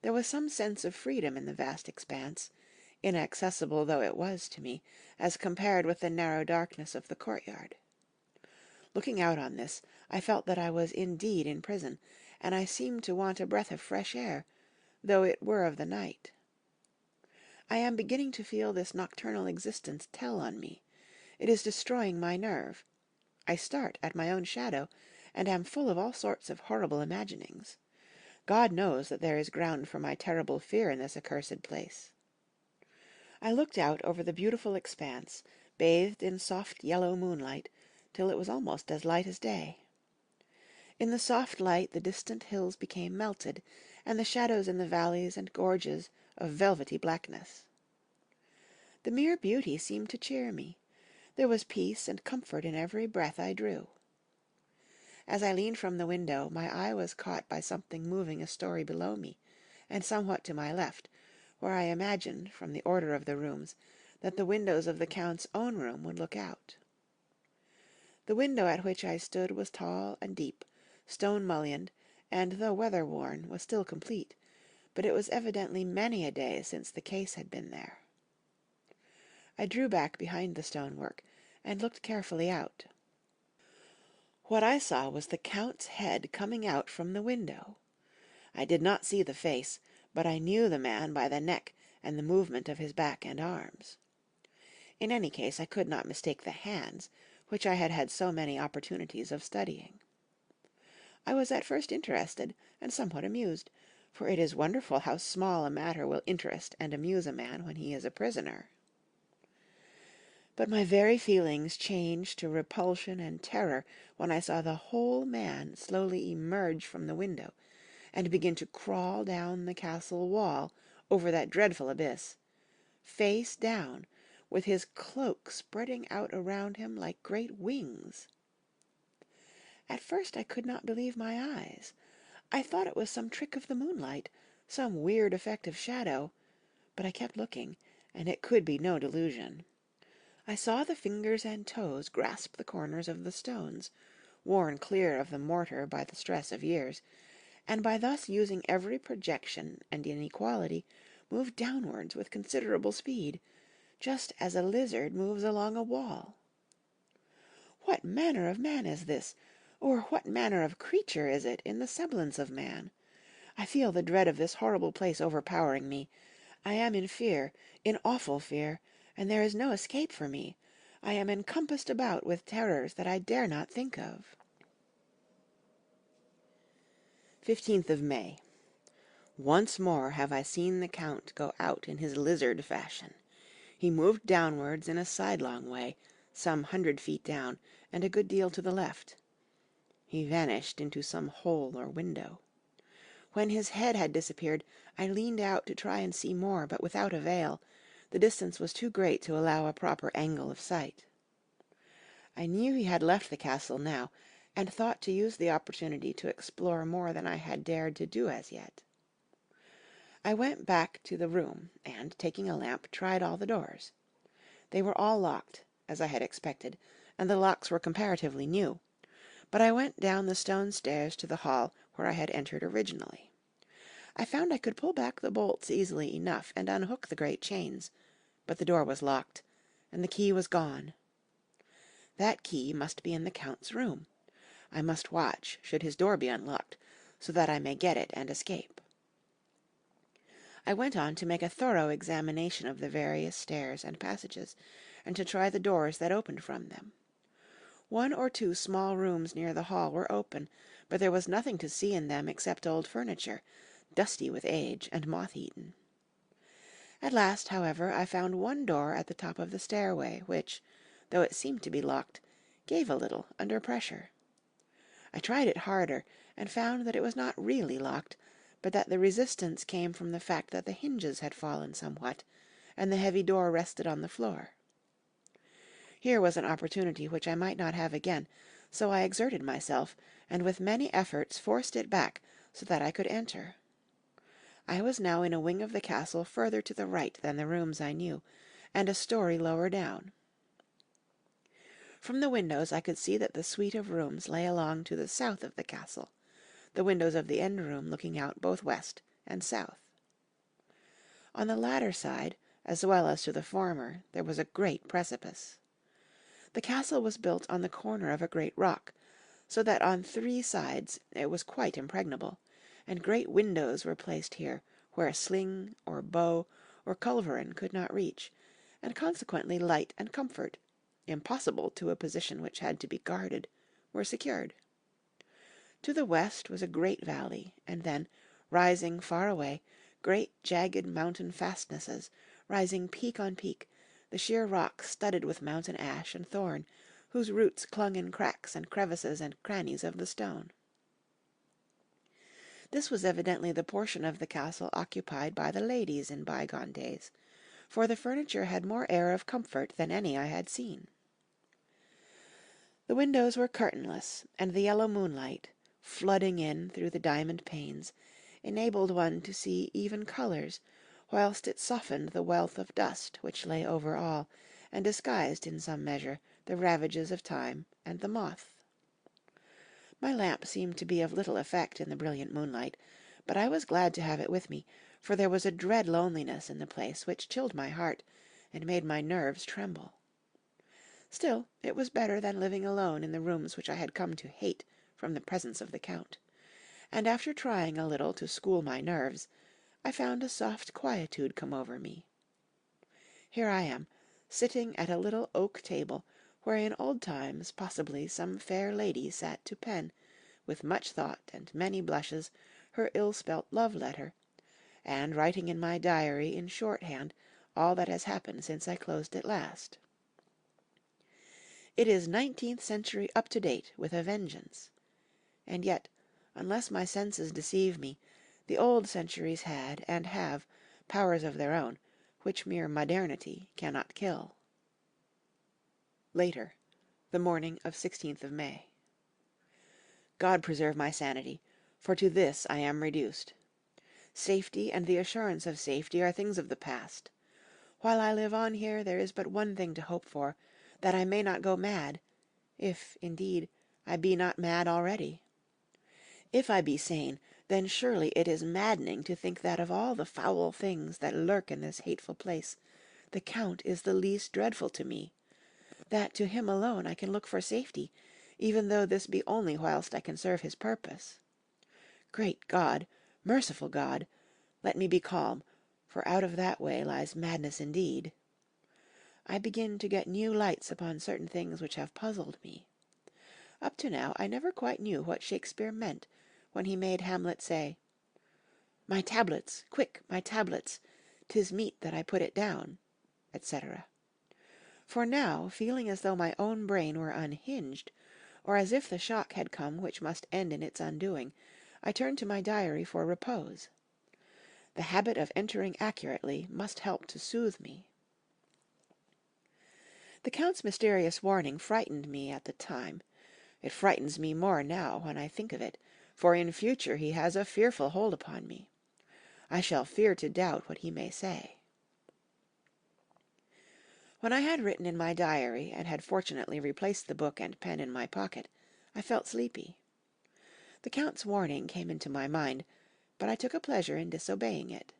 There was some sense of freedom in the vast expanse, inaccessible though it was to me, as compared with the narrow darkness of the courtyard. Looking out on this, I felt that I was indeed in prison, and I seemed to want a breath of fresh air, though it were of the night. I am beginning to feel this nocturnal existence tell on me. It is destroying my nerve. I start at my own shadow, and am full of all sorts of horrible imaginings. God knows that there is ground for my terrible fear in this accursed place. I looked out over the beautiful expanse, bathed in soft yellow moonlight, till it was almost as light as day. In the soft light the distant hills became melted, and the shadows in the valleys and gorges of velvety blackness. The mere beauty seemed to cheer me. There was peace and comfort in every breath I drew. As I leaned from the window, my eye was caught by something moving a story below me, and somewhat to my left, where I imagined, from the order of the rooms, that the windows of the Count's own room would look out. The window at which I stood was tall and deep, stone-mullioned, and though weather-worn, was still complete, but it was evidently many a day since the case had been there. I drew back behind the stonework, and looked carefully out. What I saw was the Count's head coming out from the window. I did not see the face, but I knew the man by the neck and the movement of his back and arms. In any case, I could not mistake the hands, which I had had so many opportunities of studying. I was at first interested and somewhat amused, for it is wonderful how small a matter will interest and amuse a man when he is a prisoner. But my very feelings changed to repulsion and terror when I saw the whole man slowly emerge from the window, and begin to crawl down the castle wall over that dreadful abyss, face down, with his cloak spreading out around him like great wings. At first I could not believe my eyes. I thought it was some trick of the moonlight, some weird effect of shadow, but I kept looking, and it could be no delusion. I saw the fingers and toes grasp the corners of the stones, worn clear of the mortar by the stress of years, and by thus using every projection and inequality, move downwards with considerable speed, just as a lizard moves along a wall. What manner of man is this, or what manner of creature is it in the semblance of man? I feel the dread of this horrible place overpowering me. I am in fear, in awful fear, and there is no escape for me. I am encompassed about with terrors that I dare not think of. 15th of May. Once more have I seen the Count go out in his lizard fashion. He moved downwards in a sidelong way, some 100 feet down, and a good deal to the left. He vanished into some hole or window. When his head had disappeared, I leaned out to try and see more, but without avail. The distance was too great to allow a proper angle of sight. I knew he had left the castle now, and thought to use the opportunity to explore more than I had dared to do as yet. I went back to the room, and, taking a lamp, tried all the doors. They were all locked, as I had expected, and the locks were comparatively new, but I went down the stone stairs to the hall where I had entered originally. I found I could pull back the bolts easily enough and unhook the great chains, but the door was locked, and the key was gone. That key must be in the Count's room. I must watch, should his door be unlocked, so that I may get it and escape. I went on to make a thorough examination of the various stairs and passages, and to try the doors that opened from them. One or two small rooms near the hall were open, but there was nothing to see in them except old furniture, dusty with age and moth-eaten. At last, however, I found one door at the top of the stairway, which, though it seemed to be locked, gave a little under pressure. I tried it harder, and found that it was not really locked, but that the resistance came from the fact that the hinges had fallen somewhat, and the heavy door rested on the floor. Here was an opportunity which I might not have again, so I exerted myself, and with many efforts forced it back so that I could enter. I was now in a wing of the castle further to the right than the rooms I knew, and a story lower down. From the windows I could see that the suite of rooms lay along to the south of the castle, the windows of the end room looking out both west and south. On the latter side, as well as to the former, there was a great precipice. The castle was built on the corner of a great rock, so that on 3 sides it was quite impregnable, and great windows were placed here where sling or bow or culverin could not reach, and consequently light and comfort, impossible to a position which had to be guarded, were secured. To the west was a great valley, and then, rising far away, great jagged mountain fastnesses, rising peak on peak, the sheer rock studded with mountain ash and thorn, whose roots clung in cracks and crevices and crannies of the stone. This was evidently the portion of the castle occupied by the ladies in bygone days, for the furniture had more air of comfort than any I had seen. The windows were curtainless, and the yellow moonlight, flooding in through the diamond panes, enabled one to see even colours, whilst it softened the wealth of dust which lay over all, and disguised in some measure the ravages of time and the moth. My lamp seemed to be of little effect in the brilliant moonlight, but I was glad to have it with me, for there was a dread loneliness in the place which chilled my heart and made my nerves tremble. Still, it was better than living alone in the rooms which I had come to hate from the presence of the Count, and after trying a little to school my nerves, I found a soft quietude come over me. Here I am, sitting at a little oak table, where in old times possibly some fair lady sat to pen, with much thought and many blushes, her ill-spelt love-letter, and writing in my diary in shorthand all that has happened since I closed it last. It is 19th century up to date with a vengeance. And yet, unless my senses deceive me, the old centuries had, and have, powers of their own, which mere modernity cannot kill. Later, the morning of 16th of May. God preserve my sanity, for to this I am reduced. Safety and the assurance of safety are things of the past. While I live on here, there is but one thing to hope for, that I may not go mad, if, indeed, I be not mad already. If I be sane, then surely it is maddening to think that of all the foul things that lurk in this hateful place, the Count is the least dreadful to me, that to him alone I can look for safety, even though this be only whilst I can serve his purpose. Great God, merciful God, let me be calm, for out of that way lies madness indeed. I begin to get new lights upon certain things which have puzzled me. Up to now I never quite knew what Shakespeare meant when he made Hamlet say, "My tablets, quick, my tablets, 'tis meet that I put it down," etc. For now, feeling as though my own brain were unhinged, or as if the shock had come which must end in its undoing, I turned to my diary for repose. The habit of entering accurately must help to soothe me. The Count's mysterious warning frightened me at the time. It frightens me more now when I think of it, for in future he has a fearful hold upon me. I shall fear to doubt what he may say. When I had written in my diary, and had fortunately replaced the book and pen in my pocket, I felt sleepy. The Count's warning came into my mind, but I took a pleasure in disobeying it.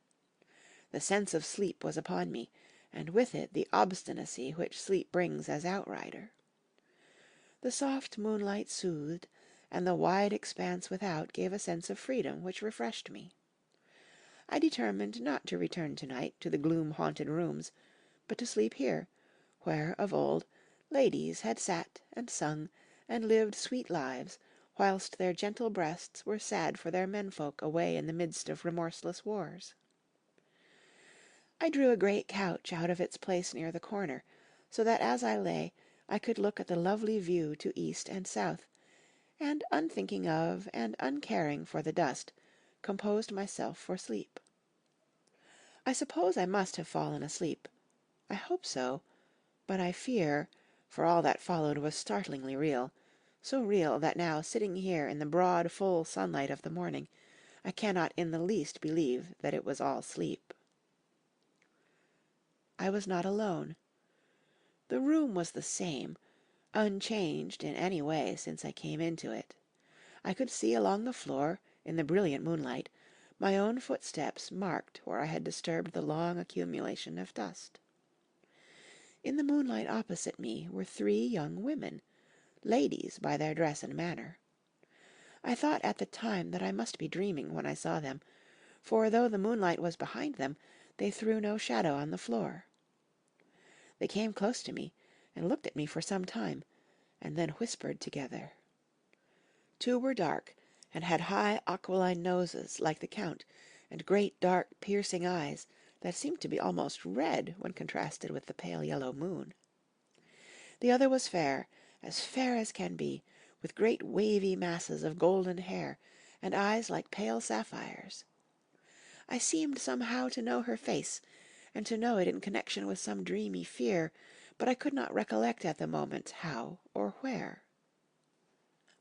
The sense of sleep was upon me, and with it the obstinacy which sleep brings as outrider. The soft moonlight soothed, and the wide expanse without gave a sense of freedom which refreshed me. I determined not to return tonight to the gloom-haunted rooms, but to sleep here, where of old ladies had sat and sung and lived sweet lives, whilst their gentle breasts were sad for their menfolk away in the midst of remorseless wars. I drew a great couch out of its place near the corner, so that as I lay I could look at the lovely view to east and south, and unthinking of and uncaring for the dust, composed myself for sleep. I suppose I must have fallen asleep. I hope so, but I fear, for all that followed was startlingly real, so real that now, sitting here in the broad, full sunlight of the morning, I cannot in the least believe that it was all sleep. I was not alone. The room was the same, unchanged in any way since I came into it. I could see along the floor, in the brilliant moonlight, my own footsteps marked where I had disturbed the long accumulation of dust. In the moonlight opposite me were 3 young women, ladies by their dress and manner. I thought at the time that I must be dreaming when I saw them, for though the moonlight was behind them, they threw no shadow on the floor. They came close to me, and looked at me for some time, and then whispered together. 2 were dark, and had high aquiline noses like the Count, and great dark piercing eyes that seemed to be almost red when contrasted with the pale yellow moon. The other was fair as can be, with great wavy masses of golden hair, and eyes like pale sapphires. I seemed somehow to know her face, and to know it in connection with some dreamy fear, but I could not recollect at the moment how or where.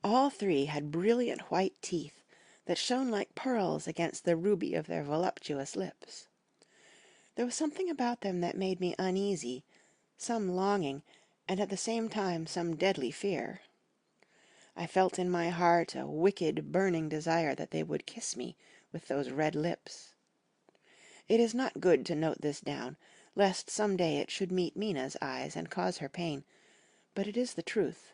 All 3 had brilliant white teeth that shone like pearls against the ruby of their voluptuous lips. There was something about them that made me uneasy, some longing, and at the same time some deadly fear. I felt in my heart a wicked, burning desire that they would kiss me with those red lips. It is not good to note this down, lest some day it should meet Mina's eyes and cause her pain, but it is the truth.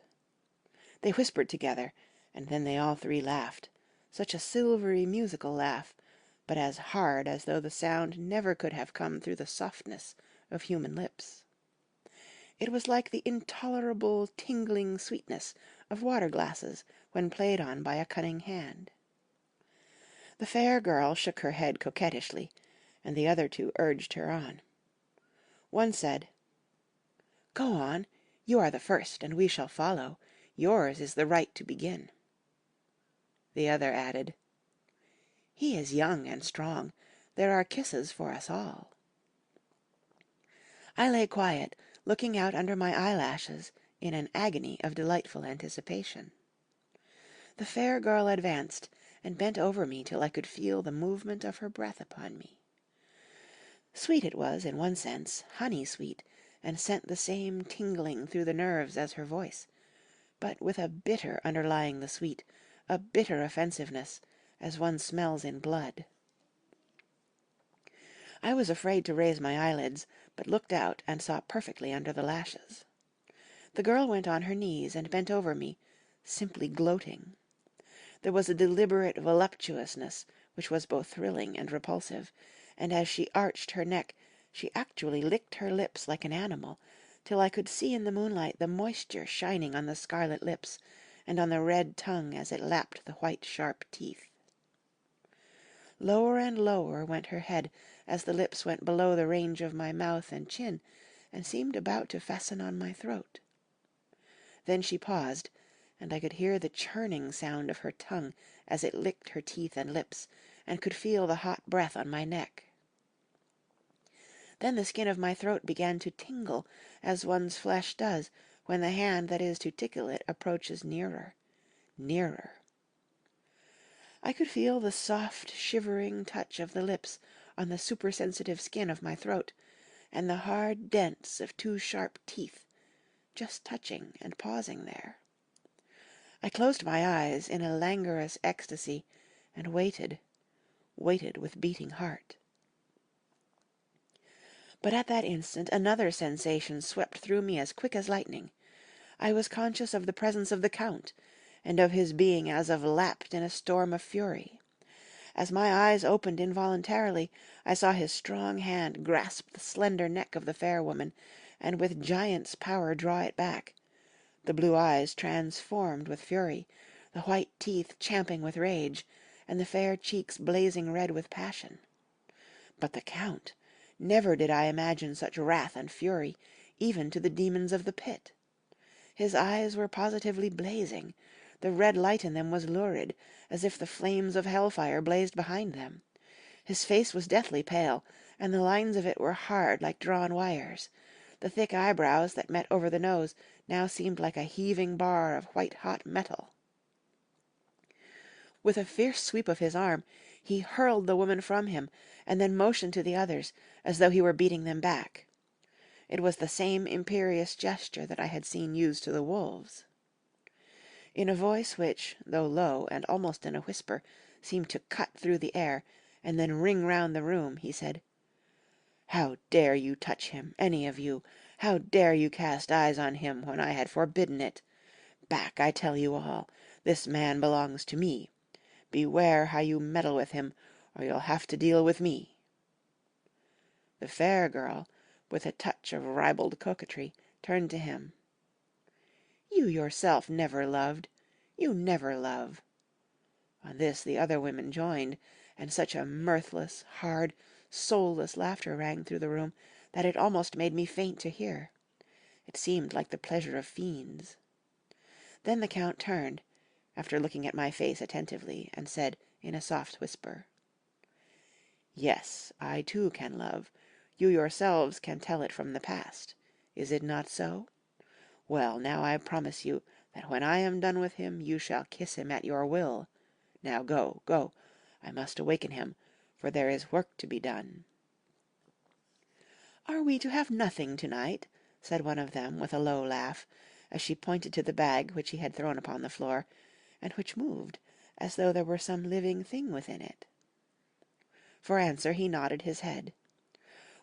They whispered together, and then they all 3 laughed, such a silvery musical laugh, but as hard as though the sound never could have come through the softness of human lips. It was like the intolerable tingling sweetness of water glasses when played on by a cunning hand. The fair girl shook her head coquettishly, and the other 2 urged her on. One said, "Go on, you are the first, and we shall follow. Yours is the right to begin." The other added, "He is young and strong. There are kisses for us all." I lay quiet, looking out under my eyelashes in an agony of delightful anticipation. The fair girl advanced and bent over me till I could feel the movement of her breath upon me. Sweet it was in one sense, honey-sweet, and sent the same tingling through the nerves as her voice, but with a bitter underlying the sweet, a bitter offensiveness, as one smells in blood. I was afraid to raise my eyelids, but looked out and saw perfectly under the lashes. The girl went on her knees and bent over me, simply gloating. There was a deliberate voluptuousness which was both thrilling and repulsive, and as she arched her neck she actually licked her lips like an animal, till I could see in the moonlight the moisture shining on the scarlet lips and on the red tongue as it lapped the white sharp teeth. Lower and lower went her head as the lips went below the range of my mouth and chin, and seemed about to fasten on my throat. Then she paused, and I could hear the churning sound of her tongue as it licked her teeth and lips, and could feel the hot breath on my neck. Then the skin of my throat began to tingle, as one's flesh does when the hand that is to tickle it approaches nearer, nearer. I could feel the soft, shivering touch of the lips on the supersensitive skin of my throat, and the hard dents of two sharp teeth, just touching and pausing there. I closed my eyes in a languorous ecstasy, and waited with beating heart. But at that instant another sensation swept through me as quick as lightning. I was conscious of the presence of the Count, and of his being as of lapped in a storm of fury. As my eyes opened involuntarily, I saw his strong hand grasp the slender neck of the fair woman, and with giant's power draw it back, the blue eyes transformed with fury, the white teeth champing with rage, and the fair cheeks blazing red with passion. But the Count! Never did I imagine such wrath and fury, even to the demons of the pit. His eyes were positively blazing. The red light in them was lurid, as if the flames of hellfire blazed behind them. His face was deathly pale, and the lines of it were hard like drawn wires. The thick eyebrows that met over the nose now seemed like a heaving bar of white-hot metal. With a fierce sweep of his arm, he hurled the woman from him, and then motioned to the others, as though he were beating them back. It was the same imperious gesture that I had seen used to the wolves. In a voice which, though low and almost in a whisper, seemed to cut through the air, and then ring round the room, he said, "How dare you touch him, any of you? How dare you cast eyes on him when I had forbidden it? Back, I tell you all. This man belongs to me. Beware how you meddle with him, or you'll have to deal with me." The fair girl, with a touch of ribald coquetry, turned to him. "You yourself never loved. You never love." On this the other women joined, and such a mirthless, hard, soulless laughter rang through the room that it almost made me faint to hear. It seemed like the pleasure of fiends. Then the Count turned, after looking at my face attentively, and said in a soft whisper, "Yes, I too can love. You yourselves can tell it from the past. Is it not so? Well, now I promise you that when I am done with him you shall kiss him at your will. Now go, go. I must awaken him, for there is work to be done." "Are we to have nothing to-night?" said one of them with a low laugh, as she pointed to the bag which he had thrown upon the floor, and which moved as though there were some living thing within it. For answer he nodded his head.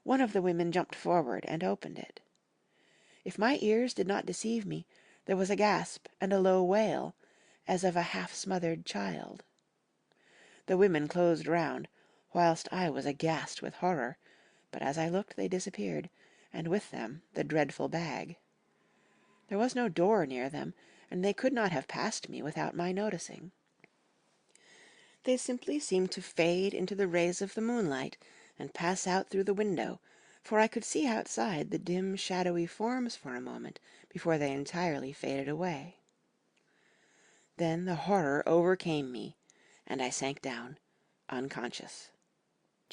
One of the women jumped forward and opened it. If my ears did not deceive me, there was a gasp and a low wail, as of a half-smothered child. The women closed round, whilst I was aghast with horror, but as I looked they disappeared, and with them the dreadful bag. There was no door near them, and they could not have passed me without my noticing. They simply seemed to fade into the rays of the moonlight and pass out through the window, for I could see outside the dim, shadowy forms for a moment before they entirely faded away. Then the horror overcame me, and I sank down, unconscious.